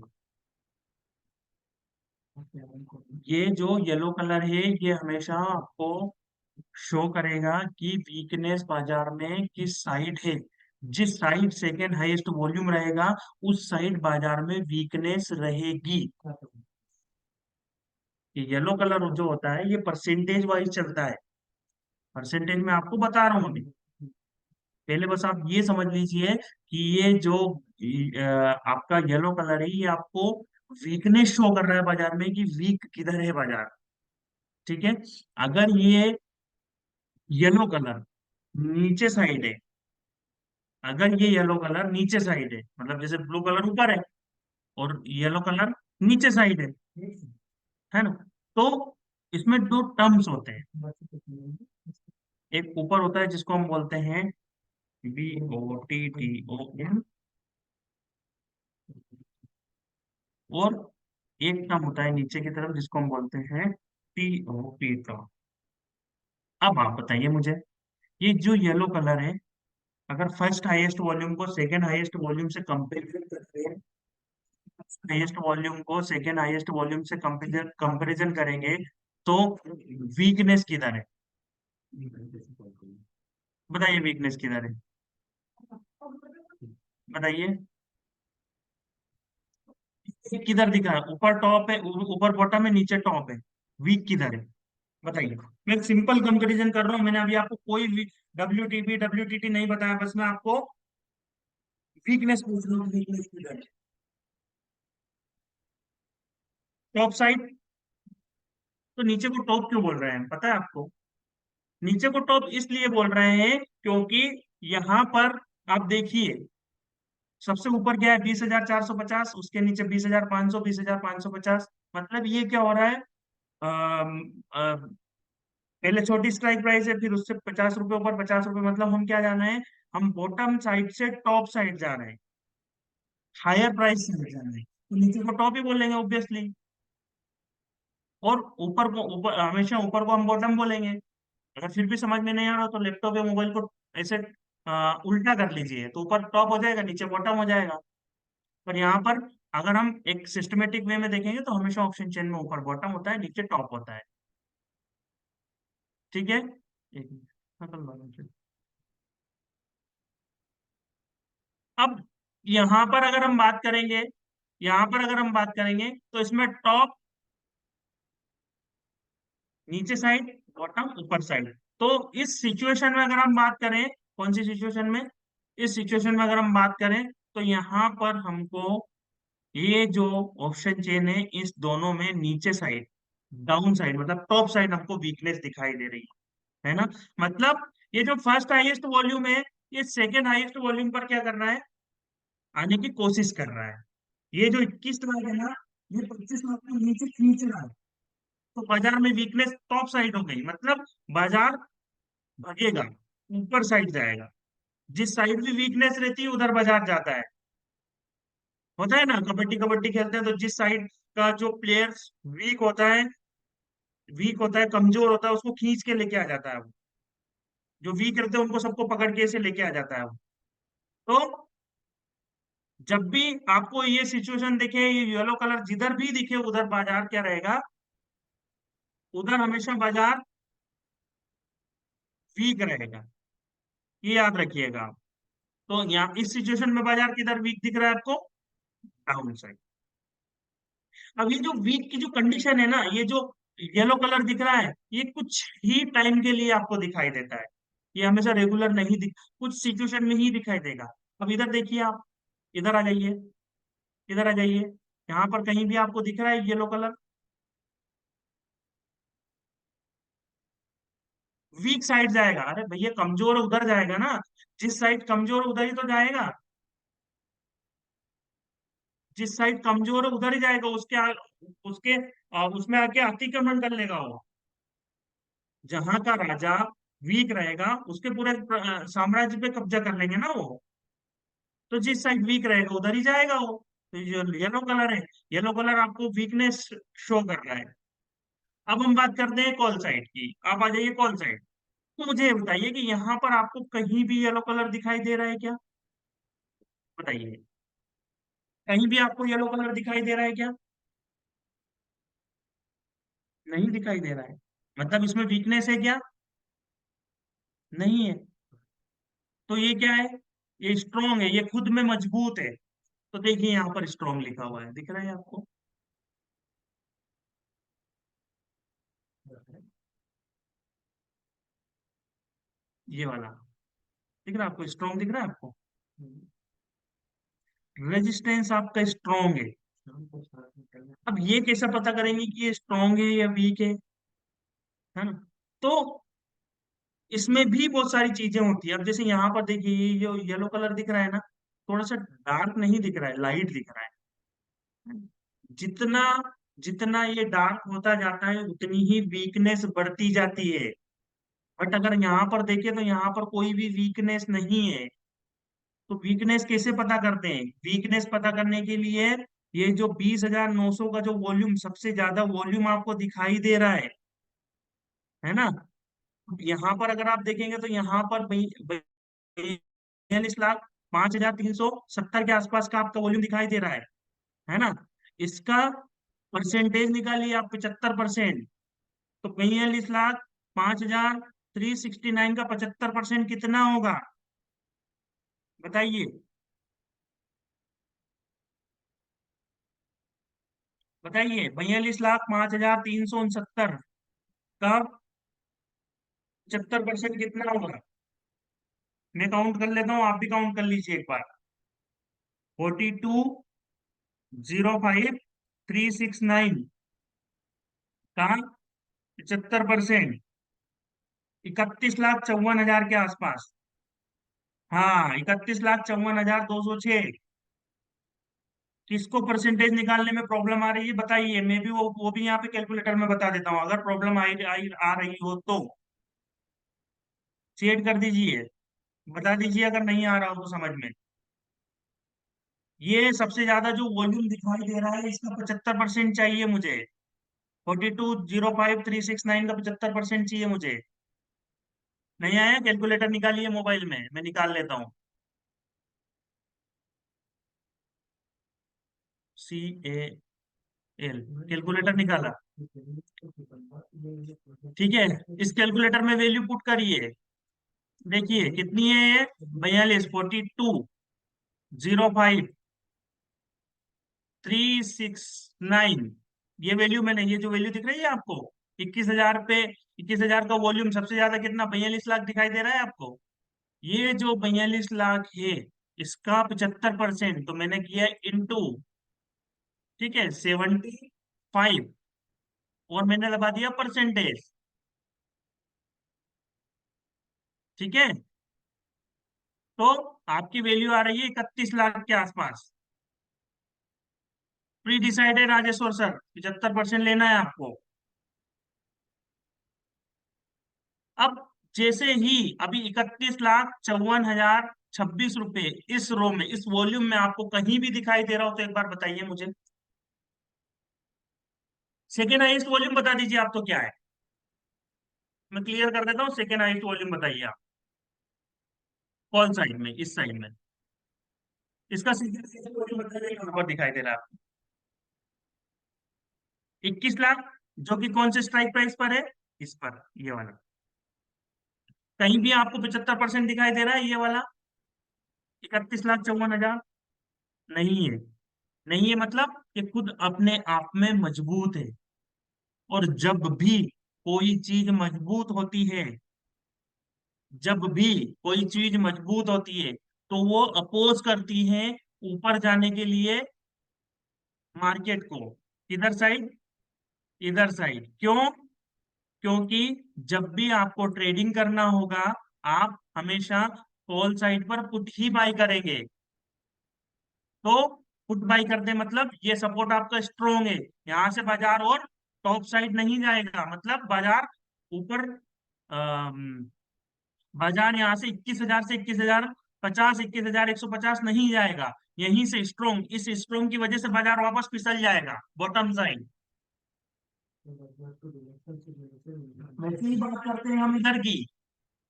ये जो येलो कलर है, ये हमेशा आपको शो करेगा कि वीकनेस बाजार में किस साइड है। जिस साइड सेकेंड हाईएस्ट वॉल्यूम रहेगा, उस साइड बाजार में वीकनेस रहेगी। ये येलो कलर जो होता है, ये परसेंटेज वाइज चलता है, परसेंटेज में आपको बता रहा हूँ अभी। पहले बस आप ये समझ लीजिए कि ये जो आपका येलो कलर है, ये आपको वीकनेस शो कर रहा है बाजार में, कि वीक किधर है बाजार। ठीक है। अगर ये येलो कलर नीचे साइड है, अगर ये येलो कलर नीचे साइड है, मतलब जैसे ब्लू कलर ऊपर है और येलो कलर नीचे साइड है ना, तो इसमें दो टर्म्स होते हैं। एक ऊपर होता है जिसको हम बोलते हैं B O T T O N, और एक टर्म होता है नीचे की तरफ जिसको हम बोलते हैं टी ओ पी टर्म। अब आप बताइए मुझे, ये जो येलो कलर है, अगर फर्स्ट हाईएस्ट वॉल्यूम को सेकंड हाईएस्ट वॉल्यूम से कंपेरिजन करते हैं, हाईएस्ट वॉल्यूम को सेकंड हाईएस्ट वॉल्यूम से कंपेरिजन करेंगे, तो वीकनेस किधर है? बताइए वीकनेस किधर है, बताइए। किधर दिख रहा है? ऊपर टॉप है, ऊपर बॉटम है, नीचे टॉप है, वीक किधर है? बताइए। मैं सिंपल कंपैरिजन कर रहा हूँ, मैंने अभी आपको कोई भी डब्ल्यू टी टी नहीं बताया, बस मैं आपको वीकनेस पूछ रहा हूँ, वीकनेस किधर है? Top side. तो नीचे को टॉप क्यों बोल रहे हैं पता है आपको? नीचे को टॉप इसलिए बोल रहे हैं क्योंकि यहाँ पर आप देखिए, सबसे ऊपर क्या है? 20,450, उसके नीचे 20,500, 20,550। मतलब ये क्या हो रहा है? अम, अ, पहले छोटी स्ट्राइक प्राइस है, फिर उससे 50 रुपए ऊपर, 50 रुपए, मतलब हम क्या जाना है? हम बॉटम साइड से टॉप साइड जा रहे हैं, हायर प्राइस से जा रहे हैं, तो नीचे को टॉप ही बोलेंगे ऑब्वियसली, और ऊपर को ऊपर, हमेशा ऊपर को हम बॉटम बोलेंगे। अगर फिर भी समझ में नहीं आ रहा, तो लैपटॉप या मोबाइल को ऐसे उल्टा कर लीजिए, तो ऊपर टॉप हो जाएगा, नीचे बॉटम हो जाएगा। पर यहाँ पर अगर हम एक सिस्टमेटिक वे में देखेंगे, तो हमेशा ऑप्शन चेन में ऊपर बॉटम होता है, नीचे टॉप होता है। ठीक है। एक मिनट, खत्म बात। अब यहाँ पर अगर हम बात करेंगे, यहाँ पर अगर हम बात करेंगे, तो इसमें टॉप नीचे साइड, बॉटम ऊपर साइड। तो इस सिचुएशन में अगर हम बात करें, कौन सी सिचुएशन में? इस सिचुएशन में अगर हम बात करें, तो यहाँ पर हमको ये जो ऑप्शन चेन है, इस दोनों में नीचे साइड, डाउन साइड, मतलब टॉप साइड हमको वीकनेस दिखाई दे रही है ना। मतलब ये जो फर्स्ट हाईएस्ट वॉल्यूम है, ये सेकंड हाईएस्ट वॉल्यूम पर क्या कर रहा है? आने की कोशिश कर रहा है। ये जो 21 लाख है ना, ये 25 लाख को नीचे खींच रहा है, तो बाजार में वीकनेस टॉप साइड हो गई, मतलब बाजार भगेगा, ऊपर साइड जाएगा। जिस साइड भी वीकनेस रहती है, उधर बाजार जाता है। होता है ना, कबड्डी कबड्डी खेलते हैं, तो जिस साइड का जो प्लेयर्स वीक होता है, कमजोर होता है, उसको खींच के लेके आ जाता है वो। जो वीक रहते हैं उनको सबको पकड़ के ऐसे लेके आ जाता है वो। तो जब भी आपको ये सिचुएशन दिखे, ये येलो कलर जिधर भी दिखे, उधर बाजार क्या रहेगा? उधर हमेशा बाजार वीक रहेगा, ये याद रखिएगा आप। तो यहाँ इस सिचुएशन में बाजार किधर वीक दिख रहा है आपको? Down side. अब ये जो वीक की जो कंडीशन है ना, ये जो येलो कलर दिख रहा है, ये कुछ ही टाइम के लिए आपको दिखाई देता है, ये हमेशा रेगुलर नहीं दिख, कुछ सिचुएशन में ही दिखाई देगा। अब इधर देखिए आप, इधर आ जाइए, इधर आ जाइए। यहाँ पर कहीं भी आपको दिख रहा है येलो कलर? वीक साइड जाएगा। अरे भैया कमजोर उधर जाएगा ना, जिस साइड कमजोर उधर ही तो जाएगा। जिस साइड कमजोर है उधर ही जाएगा, उसके उसमें आके अतिक्रमण कर लेगा वो। जहां का राजा वीक रहेगा उसके पूरे साम्राज्य पे कब्जा कर लेंगे ना वो। तो जिस साइड वीक रहेगा उधर ही जाएगा वो। तो ये जो येलो कलर है, येलो कलर आपको वीकनेस शो कर रहा है। अब हम बात करते हैं कॉल साइड की। आप आ जाइए कॉल साइड। तो मुझे ये बताइए कि यहाँ पर आपको कहीं भी येलो कलर दिखाई दे रहा है क्या? बताइए, कहीं भी आपको येलो कलर दिखाई दे रहा है क्या? नहीं दिखाई दे रहा है। मतलब इसमें वीकनेस है क्या? नहीं है। तो ये क्या है? ये स्ट्रोंग है, ये खुद में मजबूत है। तो देखिए यहाँ पर स्ट्रोंग लिखा हुआ है, दिख रहा है आपको? ये वाला दिख रहा है आपको? स्ट्रोंग दिख रहा है आपको? रेजिस्टेंस आपका स्ट्रोंग है। अब ये कैसे पता करेंगे कि ये स्ट्रोंग है या वीक है ना? तो इसमें भी बहुत सारी चीजें होती है। अब जैसे यहाँ पर देखिए, ये जो येलो कलर दिख रहा है ना, थोड़ा सा डार्क नहीं दिख रहा है, लाइट दिख रहा है। जितना जितना ये डार्क होता जाता है उतनी ही वीकनेस बढ़ती जाती है। बट अगर यहाँ पर देखें तो यहाँ पर कोई भी वीकनेस नहीं है। तो वीकनेस कैसे पता करते हैं? वीकनेस पता करने के लिए ये जो 20,900 का जो वॉल्यूम, सबसे ज्यादा वॉल्यूम आपको दिखाई दे रहा है ना? यहाँ पर अगर आप देखेंगे तो यहाँ पर 42,05,370 के आसपास का आपका वॉल्यूम दिखाई दे रहा है ना? इसका परसेंटेज निकालिए आप, 75%। तो 42,05,369 का 75% कितना होगा? बताइए, बताइए। 42,05,369 का 75% कितना होगा? मैं काउंट कर लेता हूँ, आप भी काउंट कर लीजिए एक बार। 42,05,369 का 75%, 31,54,000 के आसपास। हाँ, 31,54,206। किसको परसेंटेज निकालने में प्रॉब्लम आ रही है बताइए, मैं भी वो भी यहाँ पे कैलकुलेटर में बता देता हूँ, अगर प्रॉब्लम आ रही हो तो चेक कर दीजिए। बता दीजिए अगर नहीं आ रहा हो तो समझ में। ये सबसे ज्यादा जो वॉल्यूम दिखाई दे रहा है इसका 75% चाहिए मुझे। 42,05,369 का 75% चाहिए मुझे। नहीं आया? कैलकुलेटर निकालिए मोबाइल में, मैं निकाल लेता हूँ। CAL, कैलकुलेटर निकाला? ठीक है, इस कैलकुलेटर में वैल्यू पुट करिए। देखिए कितनी है ये? 42,05,369। ये वैल्यू मैंने, ये जो वैल्यू दिख रही है आपको, 21,000 पे, 21,000 का वॉल्यूम, सबसे ज्यादा कितना? 42 लाख दिखाई दे रहा है आपको? ये जो 42 लाख है, इसका 75%, तो मैंने किया इंटू, ठीक है, 75, और मैंने लगा दिया परसेंटेज। ठीक है, तो आपकी वैल्यू आ रही है 31 लाख के आसपास। प्री डिसाइडेड राजेश्वर सर, 75% लेना है आपको। अब जैसे ही अभी 31,54,026 रुपए इस रो में, इस वॉल्यूम में आपको कहीं भी दिखाई दे रहा हो तो एक बार बताइए मुझे। सेकेंड हाईएस्ट वॉल्यूम बता दीजिए आप, तो क्या है? मैं क्लियर कर देता हूँ, सेकेंड हाईएस्ट वॉल्यूम बताइए आप। कौन साइड में? इस साइड में। इसका सेकेंड हाईएस्ट वॉल्यूम बताइए, कहाँ पर दिखाई दे रहा है आपको? 21 लाख, जो कि कौन से स्ट्राइक प्राइस पर है? इस पर, ये वाला। कहीं भी आपको 75% दिखाई दे रहा है ये वाला? 31,54,000? नहीं है। नहीं है मतलब कि खुद अपने आप में मजबूत है। और जब भी कोई चीज मजबूत होती है, जब भी कोई चीज मजबूत होती है, तो वो अपोज करती है ऊपर जाने के लिए मार्केट को। इधर साइड, इधर साइड क्यों? क्योंकि जब भी आपको ट्रेडिंग करना होगा, आप हमेशा कॉल साइड पर पुट ही बाय करेंगे। तो पुट बाय करते मतलब ये सपोर्ट आपका स्ट्रोंग है, यहाँ से बाजार और टॉप साइड नहीं जाएगा, मतलब बाजार ऊपर, अम, बाजार यहाँ से 21,000 से 21,050, 21,150 नहीं जाएगा। यहीं से स्ट्रोंग, इस स्ट्रोंग की वजह से बाजार वापस फिसल जाएगा बॉटम साइड। वैसे ही बात करते हैं हम इधर की,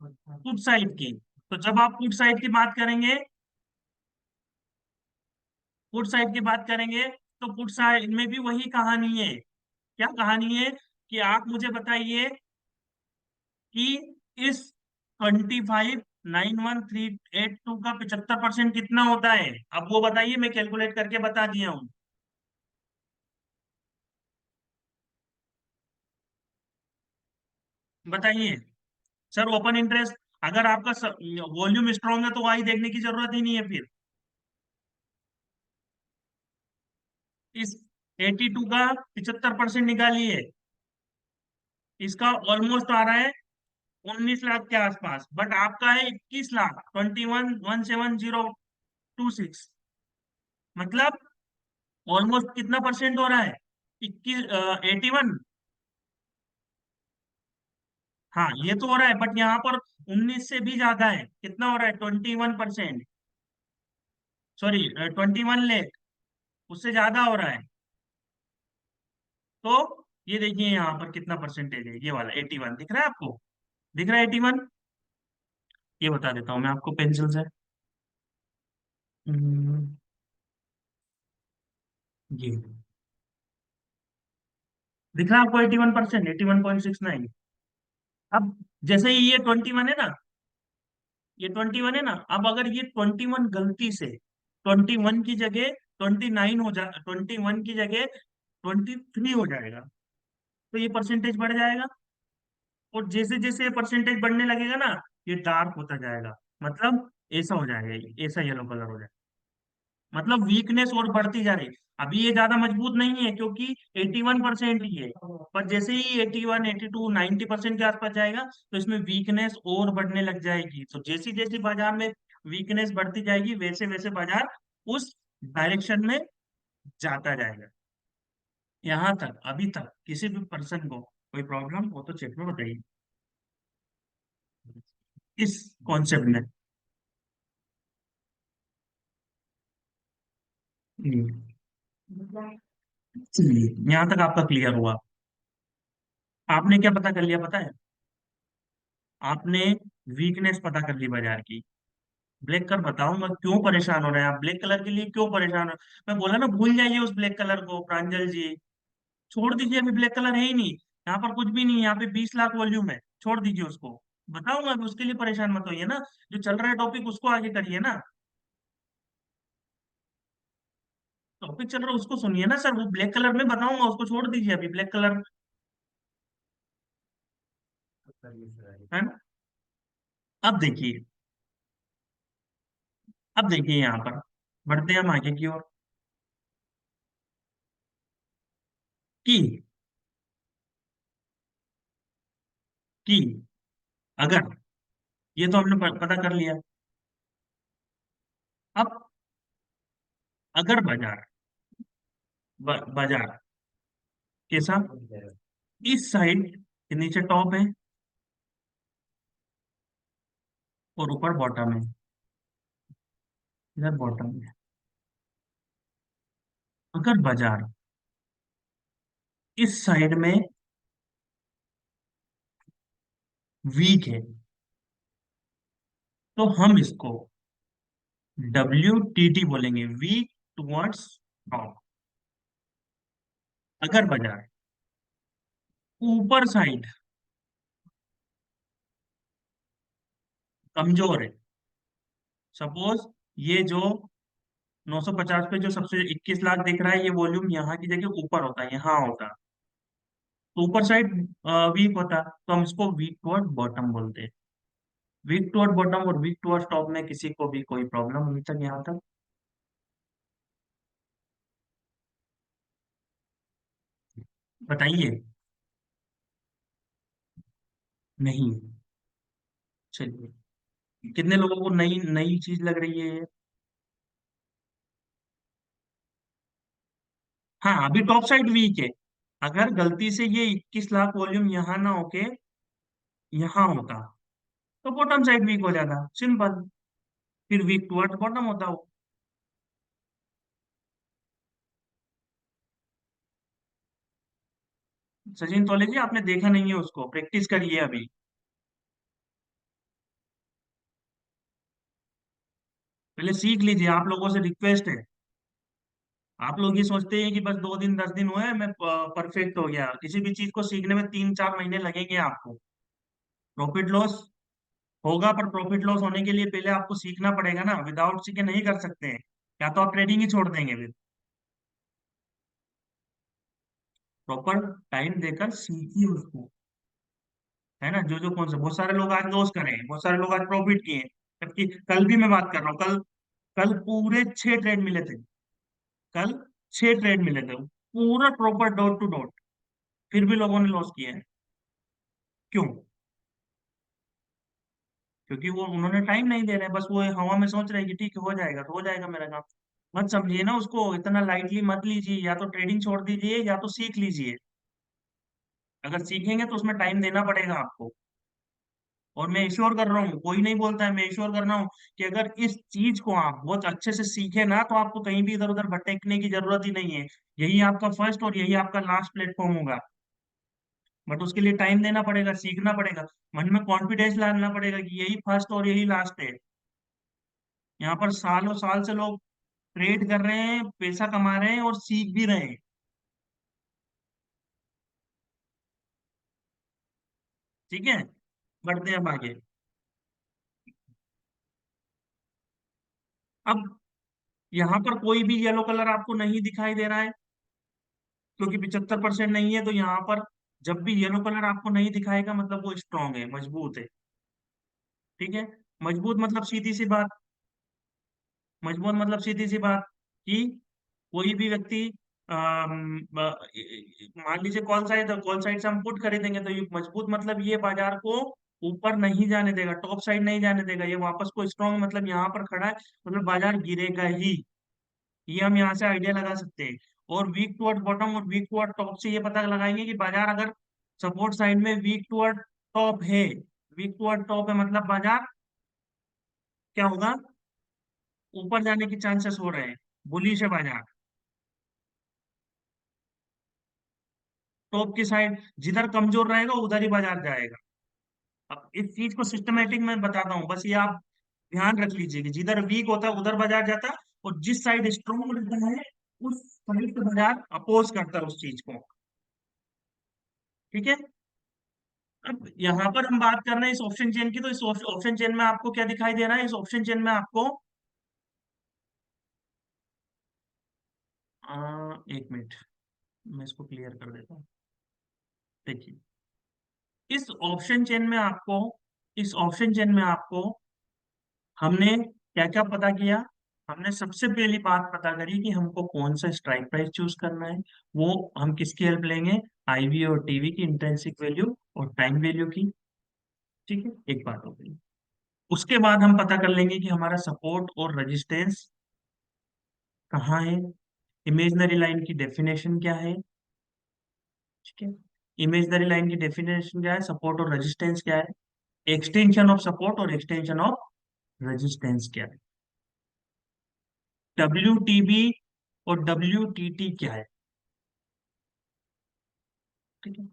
पुट साइड की। तो जब आप पुट साइड की बात करेंगे, पुट साइड की बात करेंगे, तो पुट साइड में भी वही कहानी है। क्या कहानी है? कि आप मुझे बताइए कि इस 25,91,382 का 75% कितना होता है? अब वो बताइए, मैं कैलकुलेट करके बता दिया हूँ। बताइए। सर ओपन इंटरेस्ट, अगर आपका वॉल्यूम स्ट्रांग है तो वही देखने की जरूरत ही नहीं है फिर। इस 82 का 75% निकालिए, इसका ऑलमोस्ट आ रहा है 19 लाख के आसपास, बट आपका है 21 लाख, 21,17,026। मतलब ऑलमोस्ट कितना परसेंट हो रहा है? 81। हाँ ये तो हो रहा है, बट यहाँ पर 19 से भी ज्यादा है। कितना हो रहा है? 21%, सॉरी 21 लाख, उससे ज्यादा हो रहा है। तो ये देखिए यहाँ पर कितना परसेंटेज है, ये वाला 81 दिख रहा है आपको? दिख रहा है 81? ये बता देता हूँ मैं आपको पेंसिल से। हम्म, ये दिख रहा है आपको 81%, 81.69। अब जैसे ही ये 21 है ना, ये 21 है ना, अब अगर ये 21 गलती से 21 की जगह 29 हो जा, 21 की जगह 23 हो जाएगा, तो ये परसेंटेज बढ़ जाएगा। और जैसे जैसे ये परसेंटेज बढ़ने लगेगा ना, ये डार्क होता जाएगा। मतलब ऐसा हो जाएगा, ये ऐसा येलो कलर हो जाएगा। मतलब वीकनेस और बढ़ती जा रही है। अभी ये ज्यादा मजबूत नहीं है क्योंकि 81% ही है, पर जैसे ही 81, 82, 90% के आसपास जाएगा, तो इसमें वीकनेस और बढ़ने लग जाएगी। तो जैसी जैसी बाजार में वीकनेस बढ़ती जाएगी, वैसे वैसे बाजार उस डायरेक्शन में जाता जाएगा। यहाँ तक, अभी तक किसी भी पर्सन को कोई प्रॉब्लम हो तो चेक में बताइए इस कॉन्सेप्ट में। चलिए, यहाँ तक आपका क्लियर हुआ। आपने क्या पता कर लिया पता है? आपने वीकनेस पता कर ली बाजार की। ब्लैक कलर बताऊंगा क्यों परेशान हो रहे हैं आप, ब्लैक कलर के लिए क्यों परेशान हो? मैं बोला ना, भूल जाइए उस ब्लैक कलर को प्रांजल जी। छोड़ दीजिए, अभी ब्लैक कलर है ही नहीं। यहाँ पर कुछ भी नहीं है, यहाँ पे 20 लाख वॉल्यूम है, छोड़ दीजिए उसको। बताऊंगा अभी, उसके लिए परेशान मत होइए ना। जो चल रहा है टॉपिक उसको आगे करिए ना। टॉपिक चल रहा है उसको सुनिए ना सर, वो ब्लैक कलर में बताऊंगा, उसको छोड़ दीजिए अभी ब्लैक कलर। है ना? अब देखिए, अब देखिए यहाँ पर बढ़ते हैं हम आगे की ओर। कि कि अगर, ये तो हमने पता कर लिया। अब अगर बाजार, बाजार कैसा, इस साइड के नीचे टॉप है और ऊपर बॉटम है, इधर बॉटम है। अगर बाजार इस साइड में वीक है, तो हम इसको WTT बोलेंगे, वीक टुवर्ड्स टॉप। अगर बाजार ऊपर साइड कमजोर है, सपोज ये जो 950 पे जो सबसे 21 लाख दिख रहा है, ये वॉल्यूम यहाँ की जगह ऊपर होता है, यहाँ होता, तो ऊपर साइड वीक होता, तो हम इसको वीक टुवर्ड बॉटम बोलते हैं। वीक टुवर्ड बॉटम और वीक टुवर्ड टॉप में किसी को भी कोई प्रॉब्लम अभी तक यहाँ तक? बताइए। नहीं। चलिए, कितने लोगों को नई नई चीज लग रही है ये? हाँ, अभी टॉप साइड वीक है। अगर गलती से ये 21 लाख वॉल्यूम यहाँ ना होके यहाँ होता, तो बॉटम साइड वीक हो जाता, सिंपल। फिर वीक टुवर्ड बॉटम होता वो। सचिन तौले जी, आपने देखा नहीं है उसको, प्रैक्टिस करिए अभी। पहले सीख लीजिए, आप लोगों से रिक्वेस्ट है। आप लोग ये सोचते हैं कि बस 2 दिन 10 दिन हुए मैं परफेक्ट हो गया, किसी भी चीज को सीखने में 3 4 महीने लगेंगे आपको। प्रॉफिट लॉस होगा, पर प्रॉफिट लॉस होने के लिए पहले आपको सीखना पड़ेगा ना, विदाउट सीखे नहीं कर सकते हैं। या तो आप ट्रेडिंग ही छोड़ देंगे फिर। प्रॉपर टाइम देकर सीखिए उसको, है ना। जो जो कौन से बहुत सारे लोग आज लॉस करे हैं, बहुत सारे लोग आज प्रॉफिट किए हैं। जबकि कल भी मैं बात कर रहा हूँ, कल कल पूरे 6 ट्रेड मिले थे। कल 6 ट्रेड मिले थे, पूरा प्रॉपर डॉट टू डॉट। फिर भी लोगों ने लॉस किया है। क्यों? क्योंकि वो उन्होंने टाइम नहीं दे रहे, बस वो हवा में सोच रहे हैं कि ठीक है, हो जाएगा तो हो जाएगा मेरा काम। मत समझिए ना उसको, इतना लाइटली मत लीजिए। या तो ट्रेडिंग छोड़ दीजिए या तो सीख लीजिए। अगर सीखेंगे तो उसमें टाइम देना पड़ेगा आपको। और मैं श्योर कर रहा हूँ, कोई नहीं बोलता है, मैं श्योर कर रहा हूँ कि अगर इस चीज को आप बहुत अच्छे से सीखे ना, तो आपको कहीं भी इधर उधर भटकने की जरूरत ही नहीं है। यही आपका फर्स्ट और यही आपका लास्ट प्लेटफॉर्म होगा। बट उसके लिए टाइम देना पड़ेगा, सीखना पड़ेगा। मन में कॉन्फिडेंस लाना पड़ेगा कि यही फर्स्ट और यही लास्ट है। यहाँ पर सालों साल से लोग ट्रेड कर रहे हैं, पैसा कमा रहे हैं और सीख भी रहे हैं। ठीक है, बढ़ते हैं अब आगे। अब यहाँ पर कोई भी येलो कलर आपको नहीं दिखाई दे रहा है, क्योंकि 75% नहीं है। तो यहाँ पर जब भी येलो कलर आपको नहीं दिखाएगा, मतलब वो स्ट्रांग है, मजबूत है। ठीक है। मजबूत मतलब सीधी सी बात, मजबूत मतलब सीधी सी बात कि कोई भी व्यक्ति मान लीजिए कॉल साइड से हम पुट खरीदेंगे, तो ये मजबूत मतलब ये बाजार को ऊपर नहीं जाने देगा, टॉप साइड नहीं जाने देगा, ये वापस को स्ट्रॉन्ग मतलब यहाँ पर खड़ा है, मतलब बाजार गिरेगा ही। ये हम यहाँ से आइडिया लगा सकते हैं। और वीक टुवर्ड बॉटम और वीक टुवर्ड टॉप से ये पता लगाएंगे कि बाजार अगर सपोर्ट साइड में वीक टुवर्ड टॉप है, वीक टुवर्ड टॉप है, मतलब बाजार क्या होगा, ऊपर जाने के चांसेस हो रहे हैं, बुलिश है बाजार। टॉप की साइड जिधर कमजोर रहेगा उधर ही बाजार जाएगा। अब इस चीज को सिस्टमेटिक में बताता हूँ, बस ये आप ध्यान रख लीजिए कि जिधर वीक होता है उधर बाजार जाता है, और जिस साइड स्ट्रॉन्ग रहता है उस साइड से बाजार अपोज करता है उस चीज को। ठीक है। अब यहाँ पर हम बात कर रहे हैं इस ऑप्शन चेन की, तो इस ऑप्शन चेन में आपको क्या दिखाई दे रहा है? इस ऑप्शन चेन में आपको 1 मिनट, मैं इसको क्लियर कर देता हूँ। देखिए, इस ऑप्शन चेन में आपको इस ऑप्शन चेन में आपको हमने क्या क्या पता किया? हमने सबसे पहली बात पता करी कि हमको कौन सा स्ट्राइक प्राइस चूज करना है। वो हम किसकी हेल्प लेंगे? आईवी और टीवी की, इंट्रिंसिक वैल्यू और टाइम वैल्यू की। ठीक है, एक बात हो गई। उसके बाद हम पता कर लेंगे कि हमारा सपोर्ट और रेजिस्टेंस कहाँ है। इमेजनरी लाइन की डेफिनेशन क्या है? ठीक है, इमेजनरी लाइन की डेफिनेशन क्या है, सपोर्ट और रेजिस्टेंस क्या है, एक्सटेंशन ऑफ सपोर्ट और एक्सटेंशन ऑफ रेजिस्टेंस क्या है, डब्ल्यू टीबी और डब्ल्यू टी टी क्या है। ठीक है।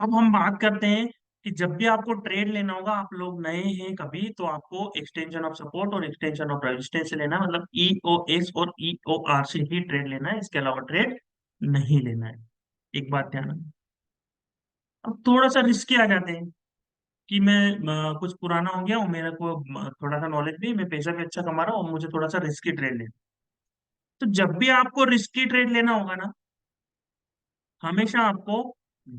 अब हम बात करते हैं कि जब भी आपको ट्रेड लेना होगा, आप लोग नए हैं कभी, तो आपको एक्सटेंशन ऑफ सपोर्ट और एक्सटेंशन ऑफ रेजिस्टेंस लेना है, मतलब EOS और EOR से ही ट्रेड लेना है, इसके अलावा ट्रेड नहीं लेना है। एक बात ध्यान रखना। अब थोड़ा सा रिस्की आ जाते हैं कि मैं कुछ पुराना हो गया हूँ, मेरे को थोड़ा सा नॉलेज भी, मैं पैसा भी अच्छा कमा रहा हूँ और मुझे थोड़ा सा रिस्की ट्रेड लेना। तो जब भी आपको रिस्की ट्रेड लेना होगा ना, हमेशा आपको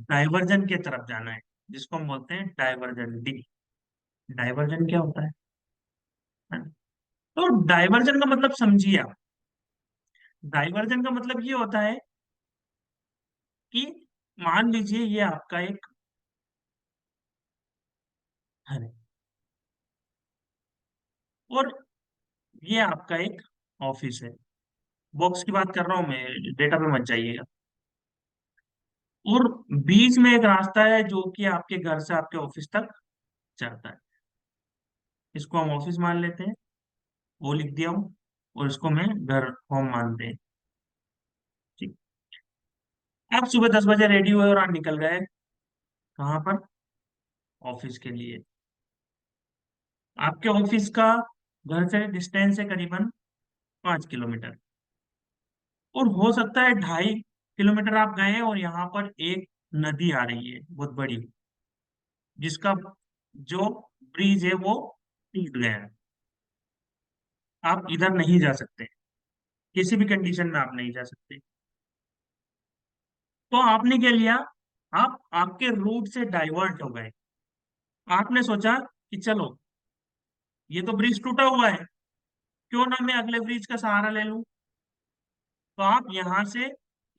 डाइवर्जन की तरफ जाना है, जिसको हम बोलते हैं डाइवर्जन डी। डाइवर्जन क्या होता है? तो डाइवर्जन का मतलब समझिए आप। डाइवर्जन का मतलब ये होता है कि मान लीजिए ये आपका एक घर है और ये आपका एक ऑफिस है। बॉक्स की बात कर रहा हूं मैं, डेटा पे मत जाइएगा। और बीच में एक रास्ता है जो कि आपके घर से आपके ऑफिस तक जाता है। इसको हम ऑफिस मान लेते हैं, वो लिख दिया हूँ। और इसको मैं घर होम मानते हैं। ठीक। आप सुबह 10 बजे रेडी हुए और आप निकल गए कहाँ पर? ऑफिस के लिए। आपके ऑफिस का घर से डिस्टेंस है करीबन 5 किलोमीटर। और हो सकता है 2.5 किलोमीटर आप गए हैं और यहाँ पर एक नदी आ रही है बहुत बड़ी, जिसका जो ब्रिज है वो टूट गया है। आप इधर नहीं जा सकते, किसी भी कंडीशन में आप नहीं जा सकते। तो आपने क्या लिया? आप आपके रूट से डाइवर्ट हो गए। आपने सोचा कि चलो ये तो ब्रिज टूटा हुआ है, क्यों ना मैं अगले ब्रिज का सहारा ले लूं। तो आप यहाँ से,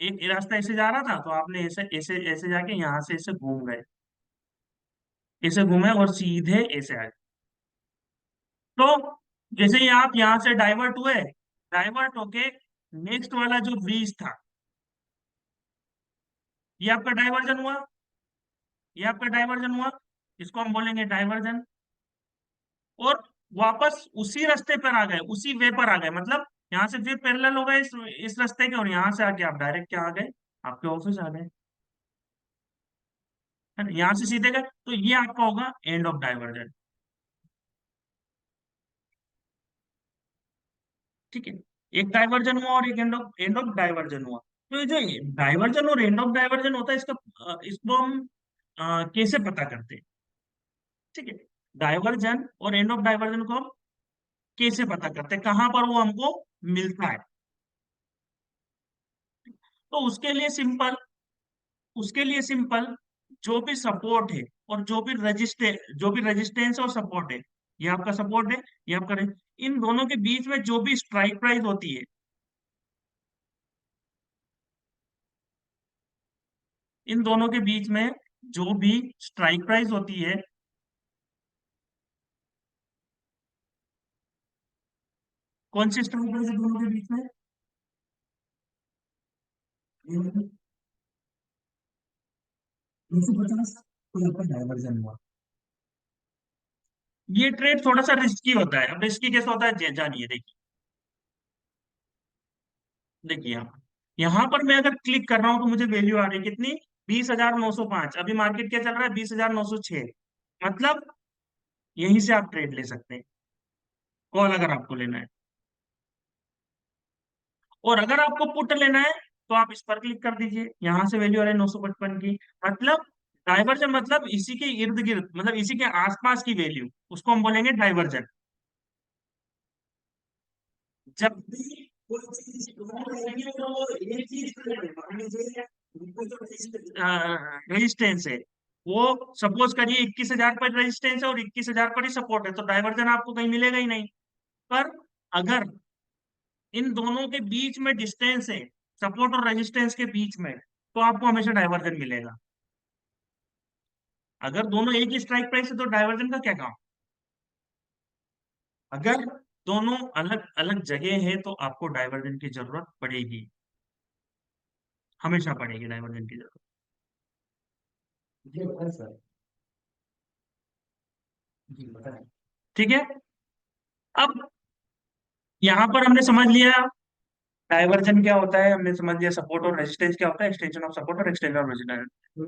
एक रास्ता ऐसे जा रहा था तो आपने ऐसे ऐसे ऐसे जाके यहाँ से ऐसे घूम गए, ऐसे घूमे और सीधे ऐसे आए। तो जैसे ही आप यहाँ से डाइवर्ट हुए, डाइवर्ट होके नेक्स्ट वाला जो ब्रिज था, ये आपका डाइवर्जन हुआ। ये आपका डाइवर्जन हुआ, इसको हम बोलेंगे डाइवर्जन। और वापस उसी रास्ते पर आ गए, उसी वे पर आ गए, मतलब यहाँ से फिर पैरेलल हो गए इस रास्ते के, और यहाँ से आके आप डायरेक्ट क्या आ गए? आपके ऑफिस आ गए। है ना? यहाँ से सीधे गए, तो ये आपका होगा एंड ऑफ डाइवर्जन। ठीक है। एक डाइवर्जन हुआ और एक एंड ऑफ डाइवर्जन हुआ। तो ये जो डाइवर्जन और एंड ऑफ डाइवर्जन होता है, इसका इसको हम कैसे पता करते हैं? ठीक है। डाइवर्जन और एंड ऑफ डाइवर्जन को हम कैसे पता करते हैं, कहाँ पर वो हमको मिलता है? तो उसके लिए सिंपल, जो भी सपोर्ट है और जो भी रेजिस्टेंस और सपोर्ट है, ये आपका सपोर्ट है, ये आपका इन दोनों के बीच में जो भी स्ट्राइक प्राइस होती है, इन दोनों के बीच में जो भी स्ट्राइक प्राइस होती है, कौन सी स्ट्राइक प्राइस है दोनों के बीच में? 250। तो आपका डाइवर्जन हुआ। ये ट्रेड थोड़ा सा रिस्की होता है। अब रिस्की कैसे होता है, जानिए, देखिए। देखिए यहाँ पर मैं अगर क्लिक कर रहा हूँ तो मुझे वैल्यू आ रही है कितनी? 20,905। अभी मार्केट क्या चल रहा है? 20,906। मतलब यहीं से आप ट्रेड ले सकते हैं, कॉल अगर आपको लेना है। और अगर आपको पुट लेना है तो आप इस पर क्लिक कर दीजिए, यहां से वैल्यू आ रही है 955 की। मतलब डाइवर्जन मतलब इसी के इर्द गिर्द, मतलब इसी के आसपास की वैल्यू, उसको हम बोलेंगे डाइवर्जन। जब भी कोई चीज रहेगी तो वो एक चीज मान लीजिए, रेजिस्टेंस है, वो सपोज करिए 21,000 पर रेजिस्टेंस है और 21,000 पर ही सपोर्ट है, तो डाइवर्जन आपको कहीं मिलेगा ही नहीं। पर अगर इन दोनों के बीच में डिस्टेंस है, सपोर्ट और रेजिस्टेंस के बीच में, तो आपको हमेशा डाइवर्जन मिलेगा। अगर दोनों एक ही स्ट्राइक प्राइस है तो डाइवर्जन का क्या काम? अगर दोनों अलग अलग जगह है तो आपको डाइवर्जन की जरूरत पड़ेगी, हमेशा पड़ेगी डाइवर्जन की जरूरत। जी बताएं सर। जी बताएं। ठीक है। अब यहाँ पर हमने समझ लिया डाइवर्जन क्या होता है, हमने समझ लिया सपोर्ट और रेजिस्टेंस क्या होता है, एक्सटेंशन ऑफ सपोर्ट और एक्सटेंशन ऑफ रेजिस्टेंस।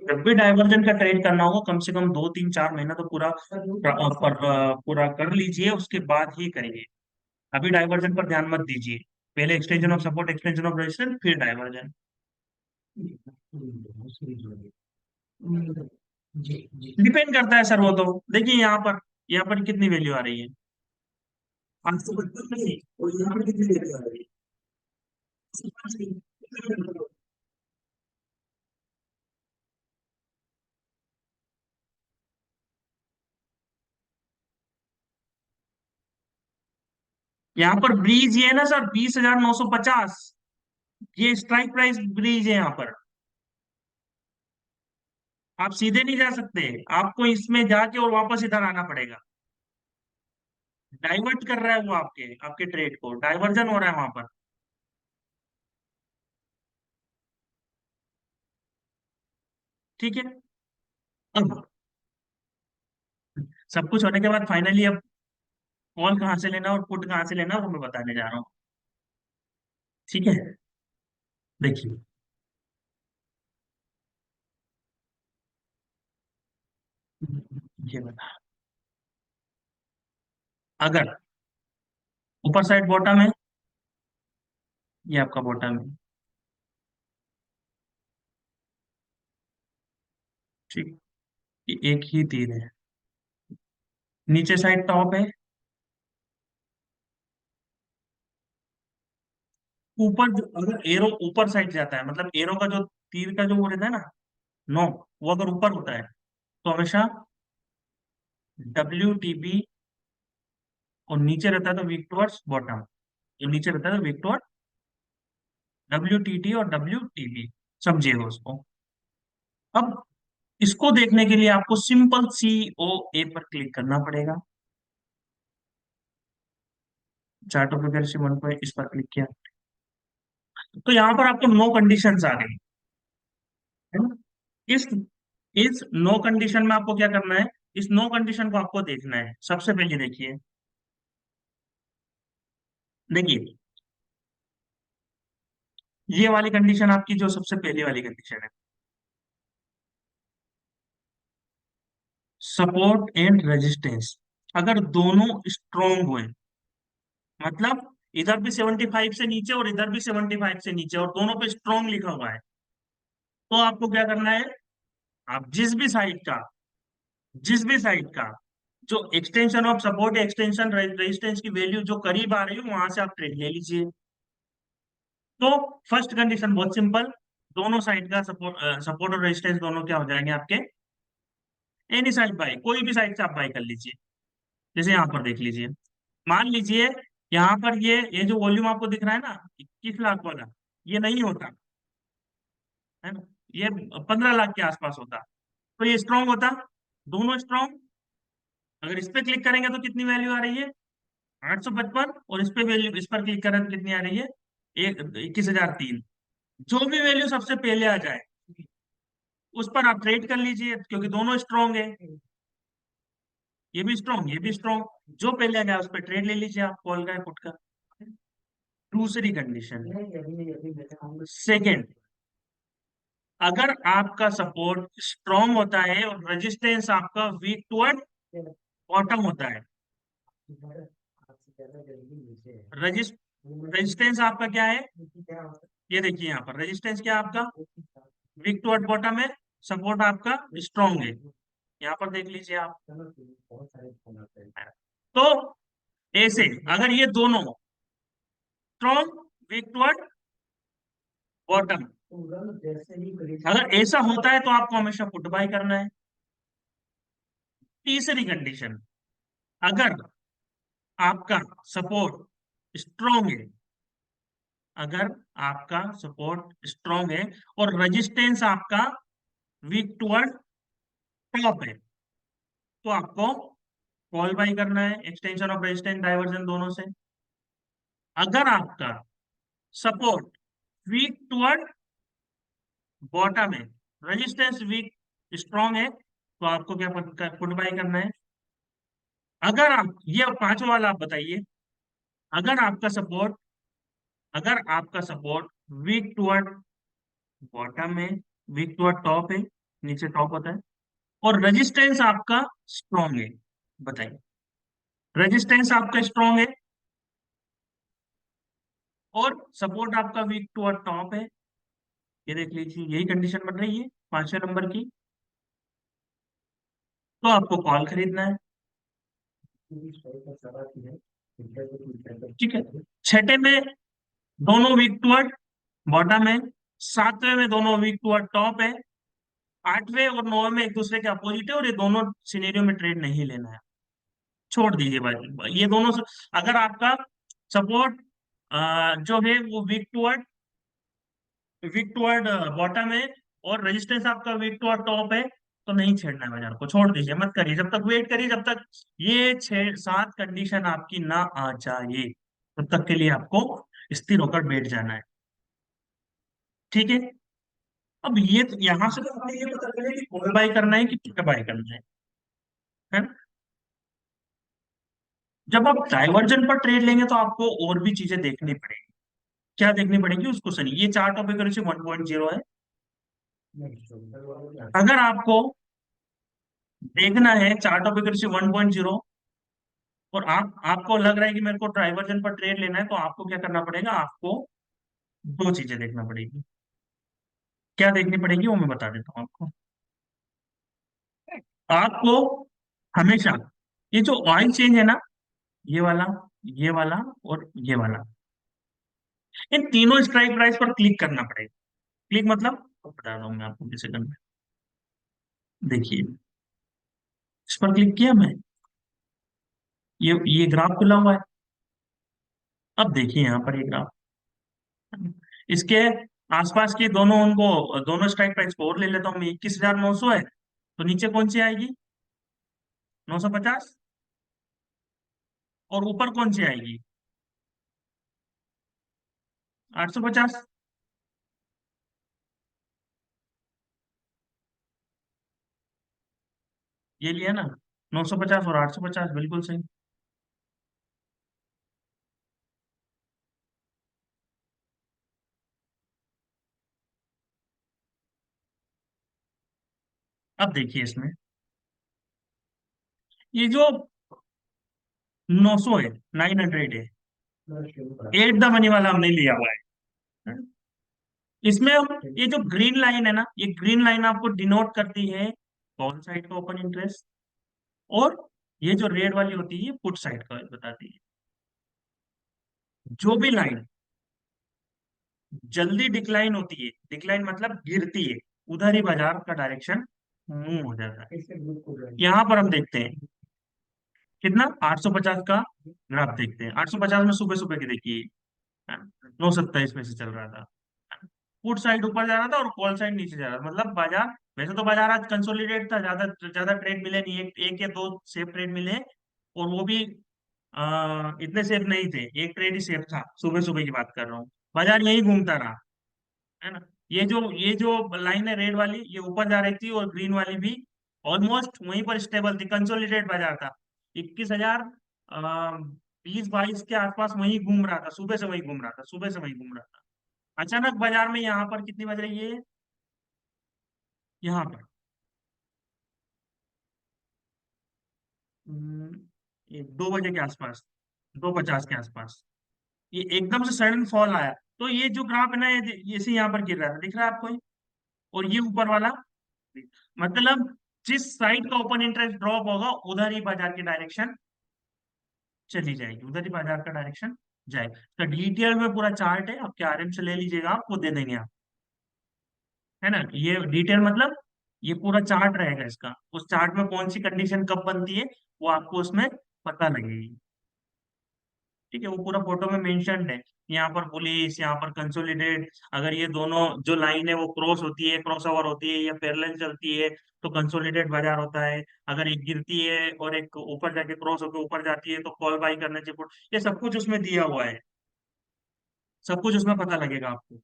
जब भी डाइवर्जन का ट्रेड करना होगा, कम से कम 2 3 4 महीना तो पूरा कर लीजिए, उसके बाद ही करिए। अभी डाइवर्जन पर ध्यान मत दीजिए। पहले extension of support, extension of resistance, फिर डाइवर्जन। डिपेंड करता है सर, वो तो देखिए यहाँ पर कितनी वैल्यू आ रही है? 555 नहीं, और यहाँ पर कितनी वैल्यू आ रही है? यहाँ पर ब्रीज ये है ना सर, 20,950। ये स्ट्राइक प्राइस ब्रीज है यहाँ पर। आप सीधे नहीं जा सकते, आपको इसमें जाके और वापस इधर आना पड़ेगा। डाइवर्ट कर रहा है वो आपके आपके ट्रेड को, डाइवर्जन हो रहा है वहां पर। ठीक है। अब सब कुछ होने के बाद फाइनली अब कॉल कहाँ से लेना और पुट कहाँ से लेना वो मैं बताने जा रहा हूँ। ठीक है। देखिए, ये बता, अगर ऊपर साइड बॉटम है, ये आपका बॉटम है। ठीक, ये एक ही तीर है। नीचे साइड टॉप है। ऊपर अगर एरो ऊपर साइड जाता है, मतलब एरो का जो तीर का जो वो रहता है ना, नो, वो अगर ऊपर होता है तो हमेशा WTB, और नीचे रहता है तो वीक टुवर्ड्स बॉटम, जो नीचे रहता है तो वीक टुवर्ड WTT और WTB, समझिएगा उसको। अब इसको देखने के लिए आपको सिंपल COA पर क्लिक करना पड़ेगा। चार्ट ऑफ अगर 1 इस पर क्लिक किया तो यहाँ पर आपको नो कंडीशंस आ गई है ना। इस इस नो कंडीशन में आपको क्या करना है, इस नो कंडीशन को आपको देखना है। सबसे पहले देखिए, देखिए ये वाली कंडीशन आपकी जो सबसे पहली वाली कंडीशन है, सपोर्ट एंड रेजिस्टेंस, अगर दोनों स्ट्रोंग हुए, मतलब इधर भी 75 से नीचे और इधर भी 75 से नीचे और दोनों पे स्ट्रोंग लिखा हुआ है, तो आपको क्या करना है, आप जिस भी साइड का जो extension of support, extension resistance की वैल्यू जो करीब आ रही हो वहां से आप ट्रेड ले लीजिए। तो फर्स्ट कंडीशन बहुत सिंपल, दोनों साइड का सपोर्ट सपोर्ट और रेजिस्टेंस दोनों क्या हो जाएंगे आपके, एनी साइड बाई, कोई भी साइड से आप बाई कर लीजिए। जैसे यहाँ पर देख लीजिए, मान लीजिए यहाँ पर ये जो वॉल्यूम आपको दिख रहा है ना 21 लाख वाला, ये नहीं होता है ना, ये 15 लाख के आसपास होता, तो ये स्ट्रांग होता, दोनों स्ट्रांग। अगर इस पे क्लिक करेंगे तो कितनी वैल्यू आ रही है, 855, और इस पे वैल्यू, इस पर क्लिक करें तो कितनी आ रही है, एक 21,003। जो भी वैल्यू सबसे पहले आ जाए उस पर आप ट्रेड कर लीजिए, क्योंकि दोनों स्ट्रांग है, ये भी स्ट्रांग ये भी स्ट्रांग, जो पहले आ गया उस पर ट्रेड ले लीजिए आप, कॉल का पुट का। दूसरी कंडीशन, सेकेंड, अगर आपका सपोर्ट स्ट्रांग होता है और रेजिस्टेंस आपका वीक टुवर्ड बॉटम होता है, रजिस्ट रेजिस्टेंस आपका क्या है, ये देखिए यहाँ पर रेजिस्टेंस क्या है आपका, वीक टुवर्ड बॉटम है, सपोर्ट आपका स्ट्रांग है, यहाँ पर देख लीजिए आप। तो ऐसे अगर ये दोनों स्ट्रॉन्ग, वीक टुवर्ड बॉटम, अगर ऐसा होता है तो आपको हमेशा पुट बाय करना है। तीसरी कंडीशन, अगर आपका सपोर्ट स्ट्रॉन्ग है, अगर आपका सपोर्ट स्ट्रॉन्ग है और रेजिस्टेंस आपका वीक टुवर्ड टॉप है, तो आपको कॉल बाय करना है, एक्सटेंशन ऑफ रेजिस्टेंस डाइवर्जन दोनों से। अगर आपका सपोर्ट वीक टुवर्ड बॉटम है, रेजिस्टेंस वीक स्ट्रॉन्ग है, तो आपको क्या पुट बाय करना है। अगर आप ये पांचवा वाला आप बताइए, अगर आपका सपोर्ट अगर आपका सपोर्ट वीक टुवर्ड बॉटम है, वीक टुवर्ड टॉप है, नीचे टॉप होता है, और रेजिस्टेंस आपका स्ट्रॉन्ग है, बताइए, रेजिस्टेंस आपका स्ट्रॉन्ग है और सपोर्ट आपका वीक टुवर्ड टॉप है, ये देख लीजिए, यही कंडीशन बन रही है पांचवें नंबर की, तो आपको कॉल खरीदना है। ठीक है। छठे में दोनों वीक टुवर्ड बॉटम है, सातवें में दोनों वीक टुवर्ड टॉप है, आठवें और नौवें में एक दूसरे के अपोजिट है, और ये दोनों सिनेरियो में ट्रेड नहीं लेना है, छोड़ दीजिए भाई ये दोनों अगर आपका सपोर्ट जो है वो वीक टुवर्ड बॉटम है और रेजिस्टेंस आपका वीक टुवर्ड टॉप है, तो नहीं छेड़ना है बाजार को, छोड़ दीजिए, मत करिए, जब तक वेट करिए, जब तक ये 6 7 कंडीशन आपकी ना आ जाए, तब तक के लिए आपको स्थिर होकर बैठ जाना है। ठीक है। अब ये तो यहां से तो हमें ये पता चले कि कॉल बाय करना है कि पुट बाय करना है ना। जब आप डाइवर्जन पर ट्रेड लेंगे तो आपको और भी चीजें देखनी पड़ेगी। क्या देखनी पड़ेगी उसको सनी, ये चार्ट ऑफ एक्यूरेसी 1.0 है। अगर आपको देखना है चार्ट ऑफ एक्यूरेसी 1.0, और आपको लग रहा है कि मेरे को डाइवर्जन पर ट्रेड लेना है, तो आपको क्या करना पड़ेगा, आपको दो चीजें देखना पड़ेगी। क्या देखनी पड़ेगी वो मैं बता देता हूँ आपको। आपको हमेशा ये जो ऑयल चेंज है ना, ये वाला, ये वाला और ये वाला, इन तीनों स्ट्राइक प्राइस पर क्लिक करना पड़ेगा। क्लिक मतलब तो बता रहा हूँ मैं आपको किस सेकंड में। देखिए, इस पर क्लिक किया मैं, ये ग्राफ खुला हुआ है। अब देखिए यहाँ पर ये ग्राफ, इसके आसपास की दोनों, उनको दोनों स्ट्राइक प्राइस को और ले लेता हूँ मैं, 21,900 है, तो नीचे कौन सी आएगी, 950, और ऊपर कौन सी आएगी, 850। ये लिया ना, 950 और 850, बिल्कुल सही। अब देखिए इसमें, ये जो 900 है, 900 है, एट द मनी वाला हमने लिया हुआ है। इसमें हम ये जो ग्रीन लाइन है ना, ये ग्रीन लाइन आपको डिनोट करती है कॉल साइड का ओपन इंटरेस्ट, और ये जो रेड वाली होती है ये पुट साइड का बताती है। जो भी लाइन जल्दी डिक्लाइन होती है, डिक्लाइन मतलब गिरती है, उधर ही बाजार का डायरेक्शन मूव हो जाता है। यहाँ पर हम देखते हैं कितना, 850 का ग्राफ देखते हैं। 850 में सुबह सुबह की देखिए, 927 में से चल रहा था, पुट साइड ऊपर जा रहा था और कॉल साइड नीचे जा रहा था, मतलब बाजार, वैसे तो बाजार आज कंसोलिडेट था, ज्यादा ज्यादा ट्रेड मिले नहीं, एक या दो सेफ ट्रेड मिले, और वो भी इतने सेफ नहीं थे, एक ट्रेड ही सेफ था, सुबह सुबह की बात कर रहा हूँ। बाजार यही घूमता रहा, है ना। ये जो लाइन है रेड वाली, ये ऊपर जा रही थी, और ग्रीन वाली भी ऑलमोस्ट वहीं पर स्टेबल थी, कंसोलिडेट बाजार था, 21,000 20 22 के आसपास वहीं घूम रहा था, सुबह से वहीं घूम रहा था, सुबह से वहीं घूम रहा था। अचानक बाजार में यहाँ पर कितनी बज रही है, यहाँ पर हम्म, ये 2 बजे के आसपास, 2:50 के आसपास, ये एकदम से सडन फॉल आया, तो ये जो ग्राफ है ना, ये से यहाँ पर गिर रहा था, दिख रहा है आपको ये? और ये ऊपर वाला, मतलब जिस साइड का ओपन इंटरेस्ट ड्रॉप होगा उधर ही बाजार की डायरेक्शन चली जाएगी, उधर ही बाजार का डायरेक्शन जाएगा। तो डिटेल में पूरा चार्ट है, आपके आरएम से ले लीजिएगा, आपको दे देंगे आप, है ना। ये डिटेल मतलब ये पूरा चार्ट रहेगा इसका, उस चार्ट में कौन सी कंडीशन कब बनती है वो आपको उसमें पता लगेगी। ठीक है, वो पूरा फोटो में मेंशन्ड है, यहाँ पर पुलिस, यहाँ पर कंसोलिडेट, अगर ये दोनों जो लाइन है वो क्रॉस होती है, क्रॉस ओवर होती है या पैरेलल चलती है, तो कंसोलिडेट बाजार होता है। अगर एक गिरती है और एक ऊपर जाके क्रॉस होकर ऊपर जाती है, तो कॉल बाई करना चाहिए। ये सब कुछ उसमें दिया हुआ है, सब कुछ उसमें पता लगेगा आपको,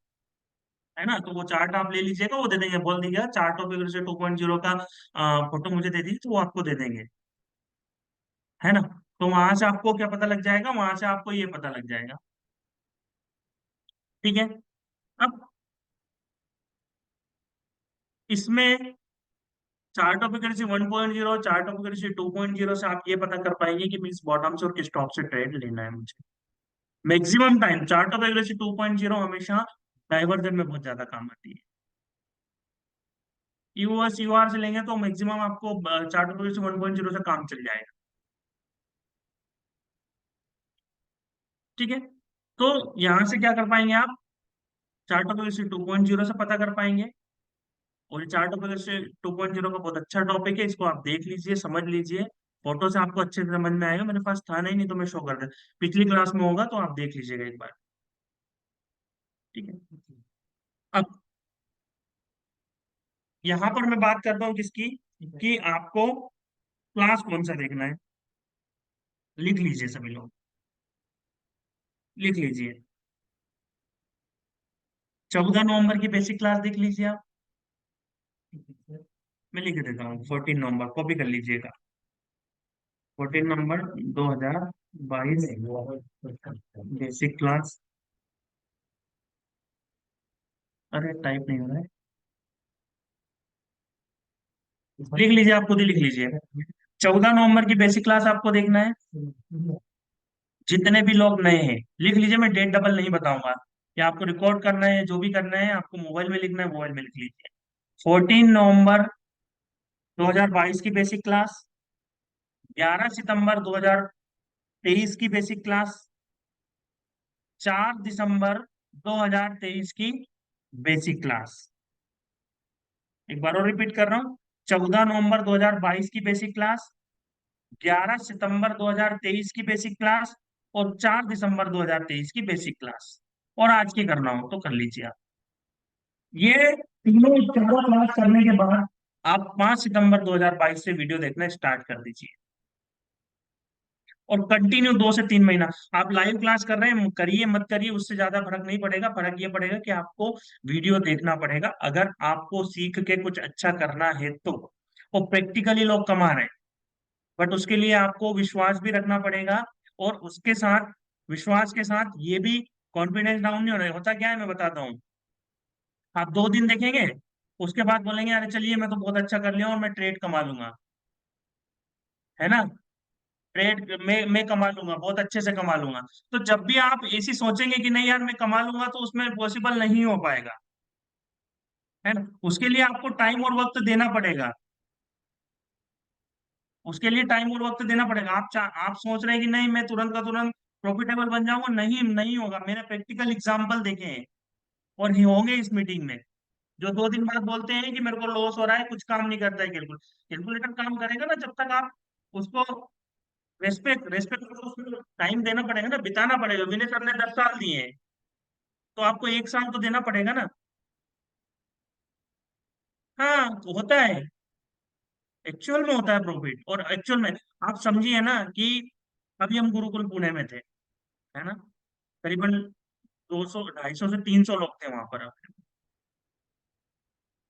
है ना। तो वो चार्ट आप ले लीजिएगा, वो दे देंगे, बोल दीजिएगा चार्ट ऑफ एग्रेसी 2.0 का फोटो मुझे दे दीजिए, तो वो आपको दे देंगे, है ना। तो वहां से आपको क्या पता लग जाएगा, वहां से आपको ये पता लग जाएगा। ठीक है। अब इसमें chart of accuracy 1.0, chart of accuracy 2.0 से आप ये पता कर पाएंगे कि मीन्स बॉटम से और किस टॉप से ट्रेड लेना है मुझे। Maximum time chart of accuracy 2.0 हमेशा डाइवर्जन में बहुत ज्यादा काम आती है। यूएस यूआर से लेंगे तो मैक्सिमम आपको चार्ट ऑफ एक्यूरेसी 1.0 से काम चल जाएगा। ठीक है। तो यहां से क्या कर पाएंगे आप, चार्ट ऑफ एक्यूरेसी 2.0 से पता कर पाएंगे। और ये चार्ट ऑफ एक्यूरेसी 2.0 का बहुत अच्छा टॉपिक है, इसको आप देख लीजिए, समझ लीजिए, फोटो से आपको अच्छे से समझ में आएगा, मेरे पास था नहीं, नहीं तो मैं शो कर दे, पिछली क्लास में होगा तो आप देख लीजिएगा एक बार। ठीक है। अब यहाँ पर मैं बात करता हूँ किसकी, कि आपको क्लास कौन सा देखना है। लिख लीजिए सभी लोग, लिख लीजिए। 14 नवंबर की बेसिक क्लास देख लीजिए आप। मैं लिख देता हूँ, 14 नवंबर कॉपी कर लीजिएगा। 14 नवंबर 2022 बेसिक क्लास। अरे टाइप नहीं हो रहा है। लिख लीजिए, आप खुद ही लिख लीजिए। 14 नवंबर की बेसिक क्लास आपको देखना है। जितने भी लोग नए हैं लिख लीजिए, मैं डेट डबल नहीं बताऊंगा। कि आपको रिकॉर्ड करना है, जो भी करना है आपको मोबाइल में लिखना है, मोबाइल में लिख लीजिए। 14 नवंबर 2022 की बेसिक क्लास। 11 सितंबर 2023 की बेसिक क्लास। 4 दिसंबर 2023 की बेसिक क्लास। एक बार और रिपीट कर रहा हूँ। 14 नवंबर 2022 की बेसिक क्लास। 11 सितंबर 2023 की बेसिक क्लास। और 4 दिसंबर 2023 की बेसिक क्लास। और आज की करना हो तो कर लीजिए आप। ये तीनों चारों क्लास करने के बाद आप 5 सितंबर 2022 से वीडियो देखना स्टार्ट कर दीजिए। और कंटिन्यू 2 से 3 महीना आप लाइव क्लास कर रहे हैं, करिए मत करिए उससे ज्यादा फर्क नहीं पड़ेगा। फर्क ये पड़ेगा कि आपको वीडियो देखना पड़ेगा अगर आपको सीख के कुछ अच्छा करना है तो। और प्रैक्टिकली लोग कमा रहे हैं, बट उसके लिए आपको विश्वास भी रखना पड़ेगा। और उसके साथ, विश्वास के साथ ये भी कॉन्फिडेंस डाउन नहीं होना। होता क्या है मैं बताता हूँ। आप 2 दिन देखेंगे, उसके बाद बोलेंगे अरे चलिए मैं तो बहुत अच्छा कर लिया और मैं ट्रेड कमा लूंगा, है ना। ट्रेड में कमा लूंगा, बहुत अच्छे से कमा लूंगा। तो जब भी आप ऐसी सोचेंगे कि नहीं यार मैं कमा लूंगा, तो उसमें पॉसिबल नहीं हो पाएगा, है ना। उसके लिए आपको टाइम और वक्त देना पड़ेगा। उसके लिए टाइम और वक्त देना पड़ेगा। आप सोच रहे हैं कि नहीं मैं तुरंत का तुरंत प्रॉफिटेबल बन जाऊंगा, नहीं नहीं होगा। मैंने प्रैक्टिकल एग्जांपल देखे हैं और ही होंगे इस मीटिंग में, जो 2 दिन बाद बोलते हैं कि मेरे को लॉस हो रहा है, कुछ काम नहीं करता है कैलकुलेटर काम करेगा ना जब तक आप उसको रेस्पेक्ट रेस्पेक्ट उसको टाइम देना पड़ेगा ना, बिताना पड़ेगा। विनय सर ने 10 साल दिए हैं, तो आपको 1 साल तो देना पड़ेगा ना। हाँ तो होता है, एक्चुअल में होता है प्रॉफिट। और एक्चुअल में आप समझिए ना कि अभी हम गुरुकुल पुणे में थे, है ना। करीबन 200 250 से 300 लोग थे वहां पर।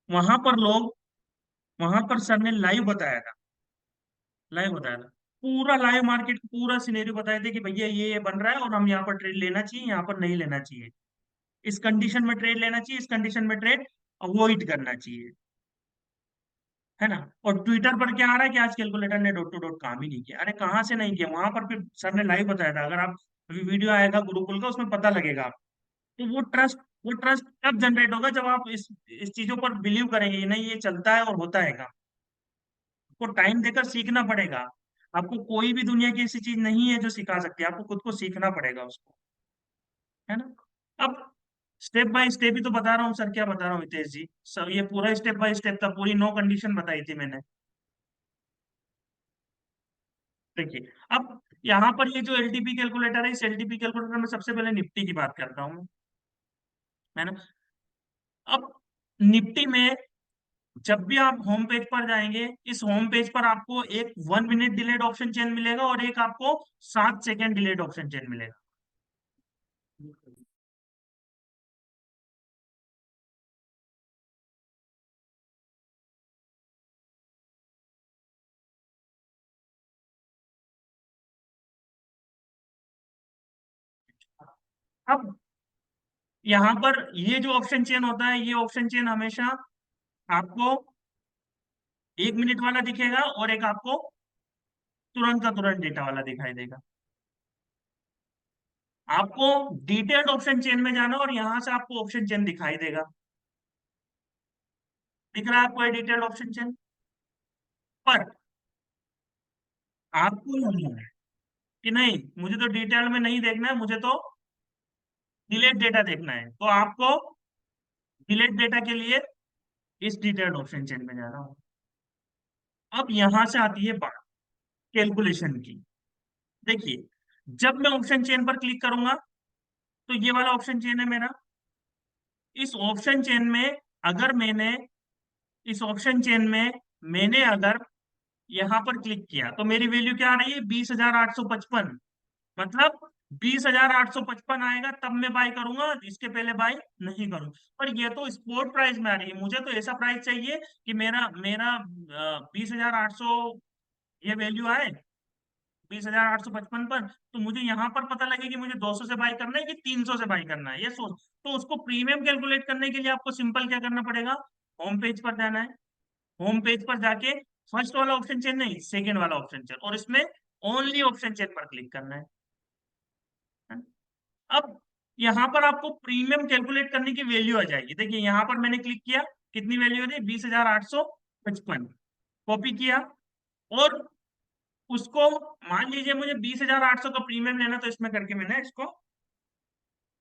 वहां पर लोग, वहां पर सर ने लाइव बताया था, लाइव बताया था। पूरा लाइव मार्केट पूरा सिनेरियो बताए थे कि भैया ये बन रहा है और हम यहाँ पर ट्रेड लेना चाहिए, यहाँ पर नहीं लेना चाहिए। इस कंडीशन में ट्रेड लेना चाहिए, इस कंडीशन में ट्रेड अवॉइड करना चाहिए, है ना। और ट्विटर पर क्या आ रहा है कि आज कैलकुलेटर ने डॉट टू डॉट काम ही नहीं किया। अरे कहाँ से नहीं किया, वहां पर फिर सर ने लाइव बताया था। अगर आप अभी वीडियो आएगा गुरुकुल का उसमें पता लगेगा आप। तो वो ट्रस्ट तब जनरेट होगा जब आप इस चीजों पर बिलीव करेंगे, नहीं ये चलता है और होता है काम। आपको टाइम देकर सीखना पड़ेगा। आपको कोई भी दुनिया की ऐसी चीज नहीं है जो सिखा सकती है, आपको खुद को सीखना पड़ेगा उसको, है ना। अब स्टेप बाय स्टेप ही तो बता रहा हूँ सर, क्या बता रहा हूँ हितेश जी। सर ये पूरा स्टेप बाय स्टेप था, पूरी 9 कंडीशन बताई थी मैंने। देखिए अब यहाँ पर ये जो एलटीपी कैलकुलेटर है, इस एलटीपी कैलकुलेटर में सबसे पहले निफ्टी की बात करता हूँ, है ना। अब निफ्टी में जब भी आप होम पेज पर जाएंगे, इस होम पेज पर आपको एक 1 मिनट डिलेड ऑप्शन चेन मिलेगा और एक आपको 7 सेकेंड डिलेड ऑप्शन चेन मिलेगा। अब यहाँ पर ये जो ऑप्शन चेन होता है, ये ऑप्शन चेन हमेशा आपको 1 मिनट वाला दिखेगा और एक आपको तुरंत का तुरंत डेटा वाला दिखाई देगा। आपको डिटेल्ड ऑप्शन चेन में जाना और यहां से आपको ऑप्शन चेन दिखाई देगा। दिख रहा है आपको डिटेल्ड ऑप्शन चेन पर। आपको नहीं है कि नहीं मुझे तो डिटेल में नहीं देखना है, मुझे तो डिलेट डेटा देखना है, तो आपको डिलेट डेटा के लिए इस डिटेल्ड ऑप्शन चेन में जाना होगा। अब यहां से आती है बात कैलकुलेशन की। देखिए जब मैं ऑप्शन चेन पर क्लिक करूंगा तो ये वाला ऑप्शन चेन है मेरा। इस ऑप्शन चेन में अगर मैंने, इस ऑप्शन चेन में मैंने अगर यहाँ पर क्लिक किया तो मेरी वैल्यू क्या आ रही है, 20,855। मतलब 20,855 आएगा तब मैं बाय करूंगा, इसके पहले बाय नहीं करूंगा। पर ये तो स्पोर्ट प्राइस में आ रही है, मुझे तो ऐसा प्राइस चाहिए कि मेरा मेरा 20,800 ये वैल्यू आए, 20,855 पर। तो मुझे यहाँ पर पता लगे कि मुझे 200 से बाय करना है कि 300 से बाय करना है, ये सोच। तो उसको प्रीमियम कैलकुलेट करने के लिए आपको सिंपल क्या करना पड़ेगा, होम पेज पर जाना है। होम पेज पर जाके फर्स्ट वाला ऑप्शन चेन नहीं, सेकंड वाला ऑप्शन चेन, और इसमें ओनली ऑप्शन चेन पर क्लिक करना है। अब यहाँ पर आपको प्रीमियम कैलकुलेट करने की वैल्यू आ जाएगी। देखिए यहाँ पर मैंने क्लिक किया, कितनी वैल्यू आ रही है, 20,855। कॉपी किया, और उसको मान लीजिए मुझे 20,800 का प्रीमियम लेना, तो इसमें करके मैंने इसको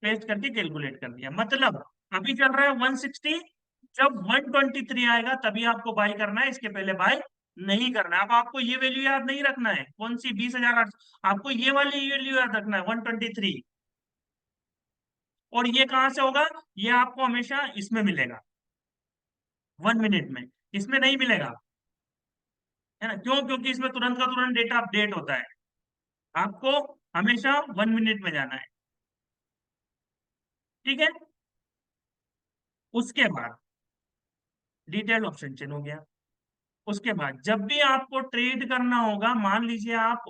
पेस्ट करके कैलकुलेट कर दिया। मतलब अभी चल रहा है 160, जब 123 आएगा तभी आपको बाय करना है, इसके पहले बाय नहीं करना है। अब आपको ये वैल्यू याद नहीं रखना है, कौन सी 20,800, आपको ये वाली वैल्यू याद रखना है, 123। और ये कहाँ से होगा, ये आपको हमेशा इसमें मिलेगा, 1 मिनट में। इसमें नहीं मिलेगा, है ना, क्यों? क्योंकि इसमें तुरंत का तुरंत डेटा अपडेट होता है। आपको हमेशा 1 मिनट में जाना है। ठीक है। उसके बाद डिटेल ऑप्शन चेंज हो गया। उसके बाद जब भी आपको ट्रेड करना होगा, मान लीजिए आप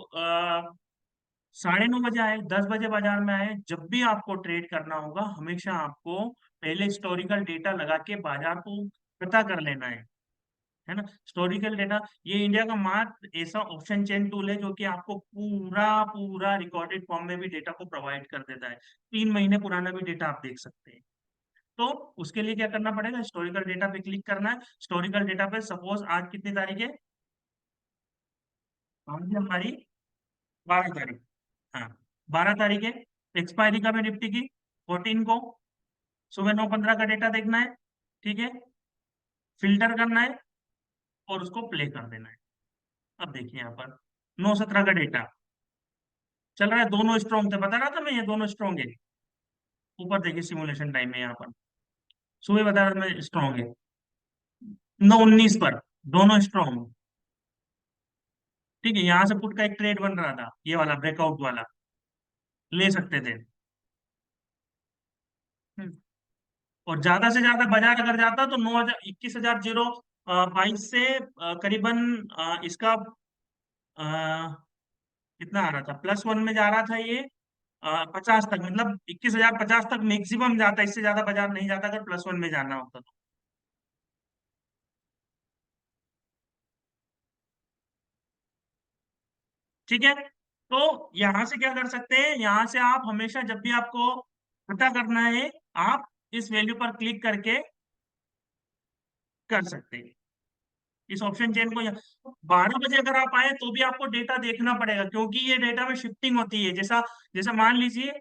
9:30 बजे आए, 10 बजे बाजार में आए, जब भी आपको ट्रेड करना होगा हमेशा आपको पहले हिस्टोरिकल डेटा लगा के बाजार को पता कर लेना है ना। हिस्टोरिकल डेटा, ये इंडिया का मात्र ऐसा ऑप्शन चेन टूल है जो कि आपको पूरा पूरा रिकॉर्डेड फॉर्म में भी डेटा को प्रोवाइड कर देता है। 3 महीने पुराना भी डेटा आप देख सकते हैं। तो उसके लिए क्या करना पड़ेगा, हिस्टोरिकल डेटा पे क्लिक करना है। हिस्टोरिकल डेटा पे सपोज आज कितनी तारीख है, आज हमारी 12 तारीख। हाँ, 12 तारीख है। एक्सपायरी कब है निफ्टी की, 14 को। सुबह 9:15 का डेटा देखना है। ठीक है। फिल्टर करना है और उसको प्ले कर देना है। अब देखिए यहाँ पर 9:17 का डेटा चल रहा है, दोनों स्ट्रॉन्ग थे, बता रहा था मैं ये दोनों स्ट्रॉन्ग है। ऊपर देखिए सिमुलेशन टाइम में यहाँ पर सुबह बता रहा था मैं स्ट्रॉन्ग है। 9:19 पर दोनों स्ट्रॉन्ग। ठीक है, यहाँ से पुट का एक ट्रेड बन रहा था, ये वाला ब्रेकआउट वाला, ले सकते थे। हम्म। और ज्यादा से ज्यादा बाजार अगर जाता तो 9,21,022 से करीबन इसका कितना आ रहा था, +1 में जा रहा था ये, 50 तक, मतलब 21,050 तक मैक्सिमम जाता, इससे ज्यादा बाजार नहीं जाता अगर +1 में जाना होता तो। ठीक है। तो यहां से क्या कर सकते हैं, यहां से आप हमेशा जब भी आपको पता करना है, आप इस वैल्यू पर क्लिक करके कर सकते हैं इस ऑप्शन चेन को। 12 बजे अगर आप आए तो भी आपको डेटा देखना पड़ेगा, क्योंकि ये डेटा में शिफ्टिंग होती है। जैसा जैसा मान लीजिए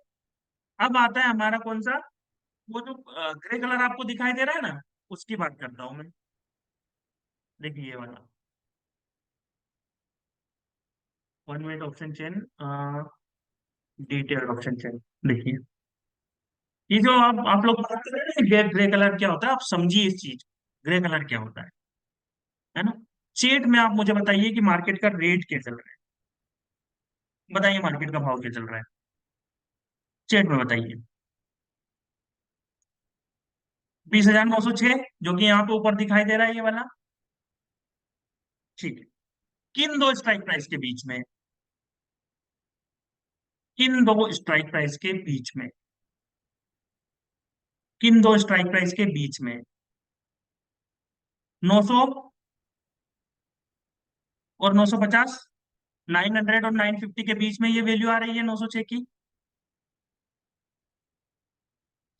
अब आता है हमारा कौन सा, वो जो ग्रे कलर आपको दिखाई दे रहा है ना, उसकी बात करता हूँ मैं। देखिए ये वाला 1 minute option chain, detailed option chain. देखिए ये जो आप लोग बात कर रहे हैं ना, ग्रे ग्रे कलर क्या होता है, आप समझिए इस चीज। ग्रे कलर क्या होता है ना। चेट में आप मुझे बताइए कि मार्केट का रेट क्या चल रहा है, बताइए मार्केट का भाव क्या चल रहा है, चेट में बताइए। 20,906, जो कि यहाँ पे ऊपर दिखाई दे रहा है, ये वाला। ठीक है। किन दो स्ट्राइक प्राइस के बीच में, किन दो स्ट्राइक प्राइस के बीच में, किन दो स्ट्राइक प्राइस के बीच में, 900 और 950, 900 और 950 के बीच में ये वैल्यू आ रही है 906 की।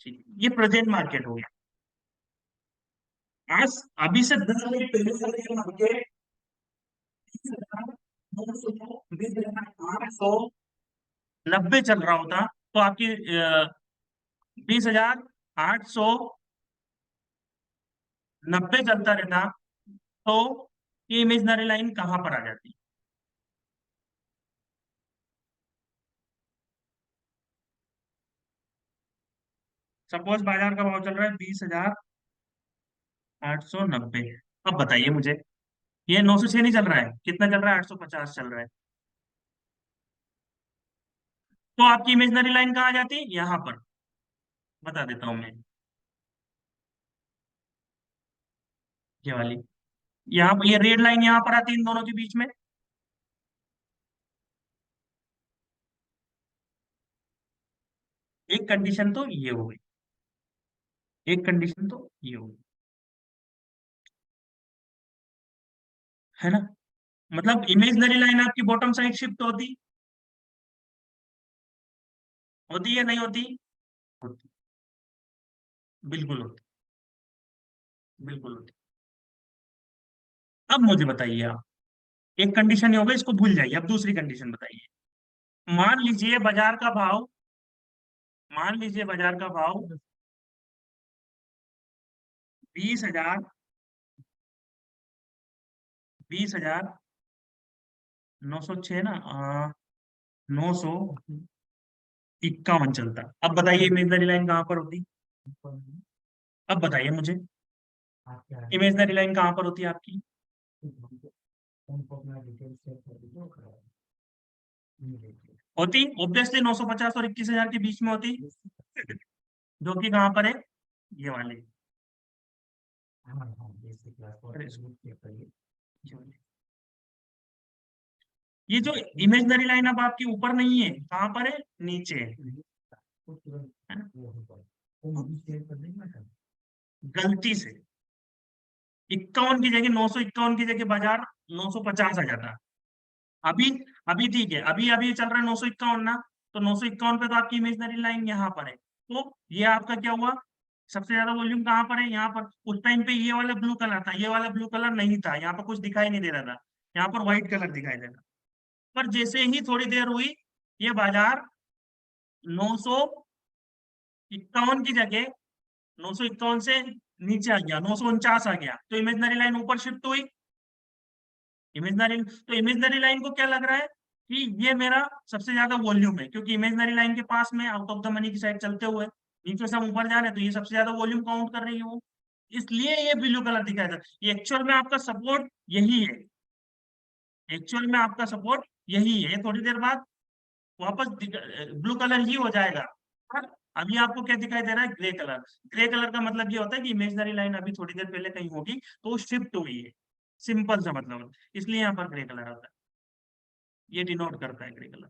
ठीक है, ये प्रेजेंट मार्केट हो गया। आज अभी से 10 मिनट पहले अगर ये मार्केट 20,890 चल रहा होता तो आपकी 20,890 चलता रहता, तो ये इमेजनरी लाइन कहाँ पर आ जाती। सपोज बाजार का भाव चल रहा है 20,890। अब बताइए मुझे, ये 906 नहीं चल रहा है, कितना चल रहा है, 850 चल रहा है। तो आपकी इमेजनरी लाइन कहाँ आ जाती है, यहाँ पर, बता देता हूँ मैं। ये वाली, यहाँ पर ये रेड लाइन यहाँ पर आती है इन दोनों के बीच में। एक कंडीशन तो ये हो गई, एक कंडीशन तो ये हो गई, है ना। मतलब इमेजनरी लाइन आपकी बॉटम साइड शिफ्ट होती है नहीं होती? होती, बिल्कुल होती, बिल्कुल होती। अब मुझे बताइए आप, एक कंडीशन ये हो गई, इसको भूल जाइए, अब दूसरी कंडीशन बताइए। मान लीजिए बाजार का भाव, मान लीजिए बाजार का भाव 20,000, 20,906 ना, 951 चलता। अब बताइए इमेजनरी लाइन कहाँ पर होती, अब बताइए मुझे, इमेजनरी लाइन कहाँ पर होती है आपकी? होती ऑब्वियसली 950 और 21,000 के बीच में होती, जो कि कहाँ पर है, ये वाले, अरे ये वाले। ये जो इमेजनरी लाइन अब आपकी ऊपर नहीं है, कहाँ पर है, नीचे है ना? गलती से 51 की जगह, 951 की जगह बाजार 950 आ जाता। अभी, अभी ठीक है, अभी अभी चल रहा है 951 ना, तो 951 पे तो आपकी इमेजनरी लाइन यहाँ पर है, तो ये आपका क्या हुआ, सबसे ज्यादा वॉल्यूम कहाँ पर है, यहाँ पर। उस टाइम पे ये वाला ब्लू कलर था, ये वाला ब्लू कलर नहीं था, यहाँ पर कुछ दिखाई नहीं दे रहा था, यहाँ पर व्हाइट कलर दिखाई दे रहा। पर जैसे ही थोड़ी देर हुई, ये बाजार 951 की जगह 951 से नीचे आ गया, 949 आ गया, तो इमेजनरी लाइन ऊपर शिफ्ट हुई। इमेजनरी, तो इमेजनरी लाइन को क्या लग रहा है कि ये मेरा सबसे ज्यादा वॉल्यूम है, क्योंकि इमेजनरी लाइन के पास में आउट ऑफ द मनी की साइड चलते हुए नीचे से हम ऊपर जा रहे हैं, तो ये सबसे ज्यादा वॉल्यूम काउंट कर रही है वो, इसलिए ये ब्लू कलर दिखाया था। ये एक्चुअल में आपका सपोर्ट यही है, एक्चुअल में आपका सपोर्ट यही है, ये थोड़ी देर बाद वापस ब्लू कलर ही हो जाएगा। पर अभी आपको क्या दिखाई दे रहा है, ग्रे कलर। ग्रे कलर का मतलब ये होता है कि इमेजनरी लाइन अभी थोड़ी देर पहले कहीं होगी, तो वो शिफ्ट हुई है, सिंपल सा मतलब, इसलिए यहाँ पर ग्रे कलर आता है, ये डिनोट करता है ग्रे कलर,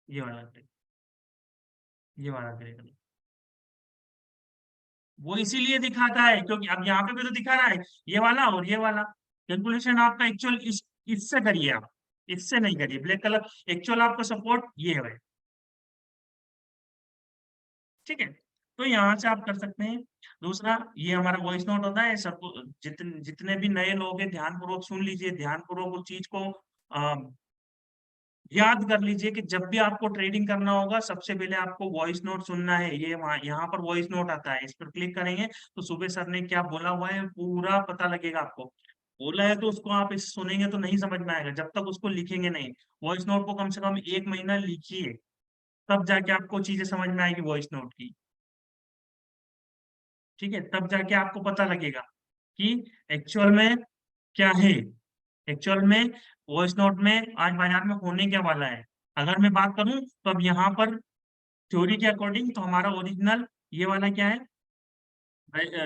ये वाला ग्रे, ये वाला ग्रे कलर। वो इसीलिए दिखाता है क्योंकि अब यहाँ पे भी तो दिखा रहा है, ये वाला और ये वाला। कैलकुलेशन आपका एक्चुअल इससे करिए आप, इससे नहीं करिए, ब्लैक कलर एक्चुअल आपका सपोर्ट ये है, ठीक है। तो यहाँ से आप कर सकते हैं। दूसरा, ये हमारा वॉइस नोट होता है, सबको जितने भी नए लोग हैं ध्यानपूर्वक सुन लीजिए, ध्यानपूर्वक उस चीज को याद कर लीजिए कि जब भी आपको ट्रेडिंग करना होगा, सबसे पहले आपको वॉइस नोट सुनना है। ये वहाँ यहाँ पर वॉइस नोट आता है, इस पर क्लिक करेंगे तो सुबह सर ने क्या बोला हुआ है पूरा पता लगेगा आपको। बोला है तो उसको आप इस सुनेंगे तो नहीं समझ में आएगा जब तक उसको लिखेंगे नहीं। वॉइस नोट को कम से कम 1 महीना लिखिए, तब जाके आपको चीजें समझ में आएगी वॉइस नोट की, ठीक है। तब जाके आपको पता लगेगा कि एक्चुअल में क्या है, एक्चुअल में वॉइस नोट में आज बाजार में होने क्या वाला है। अगर मैं बात करूं तो अब यहाँ पर थ्योरी के अकॉर्डिंग तो हमारा ओरिजिनल ये वाला क्या है,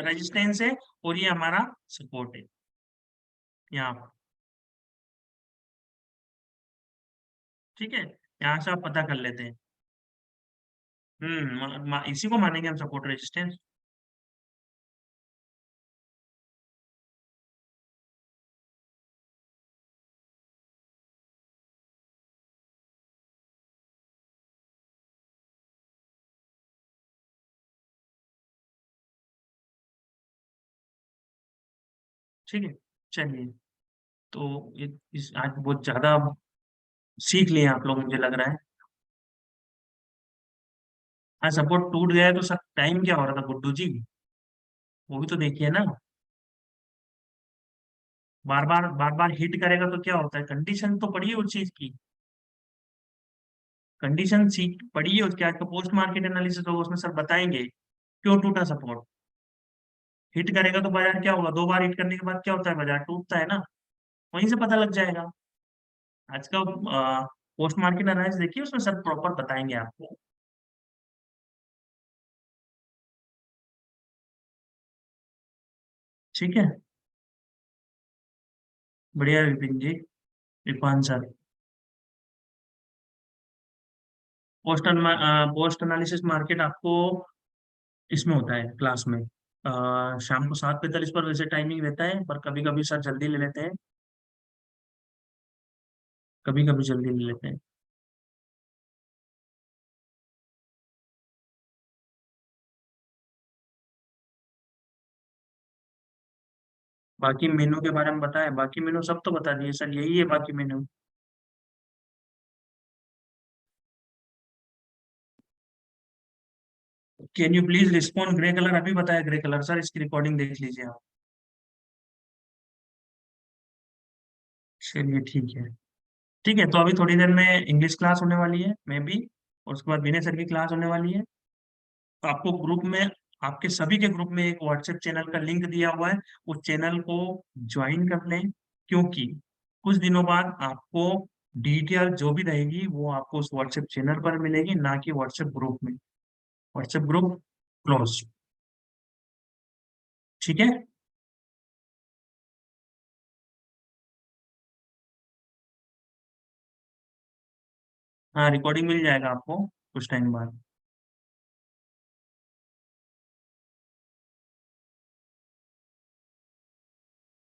रेजिस्टेंस है, और ये हमारा सपोर्ट है यहाँ पर, ठीक है। यहाँ से आप पता कर लेते हैं। इसी को मानेंगे हम सपोर्ट रेजिस्टेंस। ठीक है, चलिए। तो इस आज बहुत ज्यादा सीख लिए आप लोग, मुझे लग रहा है। हाँ, सपोर्ट टूट गया है तो सब टाइम क्या हो रहा था गुड्डू जी, वो भी तो देखिए ना। बार बार हिट करेगा तो क्या होता है, कंडीशन तो पड़ी है उस चीज की, कंडीशन सीख पड़ी है उसके, आज का पोस्ट मार्केट एनालिसिस होगा उसमें सर बताएंगे क्यों टूटा सपोर्ट। हिट करेगा तो बाजार क्या होगा, 2 बार हिट करने के बाद क्या होता है, बाजार टूटता है ना। वहीं से पता लग जाएगा। आज का पोस्ट मार्केट एनालिसिस देखिए, उसमें सर प्रॉपर बताएंगे आपको। ठीक है। बढ़िया Vipin ji. Vipin sir. Post post analysis market आपको इसमें होता है क्लास में, शाम को 7:45 पर वैसे टाइमिंग रहता है, पर कभी कभी सर जल्दी ले लेते हैं, कभी कभी जल्दी ले लेते हैं। बाकी मेनू के बारे में बताएं, बाकी मेनू सब तो बता दिए सर, यही है बाकी मेनू। Can you please respond grey colour, अभी बताया ग्रे कलर सर, इसकी रिकॉर्डिंग देख लीजिए आप। चलिए ठीक है। ठीक है, तो अभी थोड़ी देर में इंग्लिश क्लास होने वाली है मैं भी, और उसके बाद विनय सर की क्लास होने वाली है। तो आपको ग्रुप में, आपके सभी के ग्रुप में एक व्हाट्सएप चैनल का लिंक दिया हुआ है, उस चैनल को ज्वाइन कर लें, क्योंकि कुछ दिनों बाद आपको डिटेल जो भी रहेगी वो आपको उस व्हाट्सएप चैनल पर मिलेगी, ना कि व्हाट्सएप ग्रुप में। WhatsApp group close. ठीक है। हाँ, रिकॉर्डिंग मिल जाएगा आपको कुछ टाइम बाद।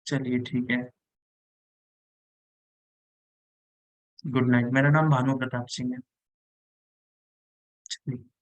चलिए ठीक है। गुड नाइट, मेरा नाम भानु प्रताप सिंह है। चलिए।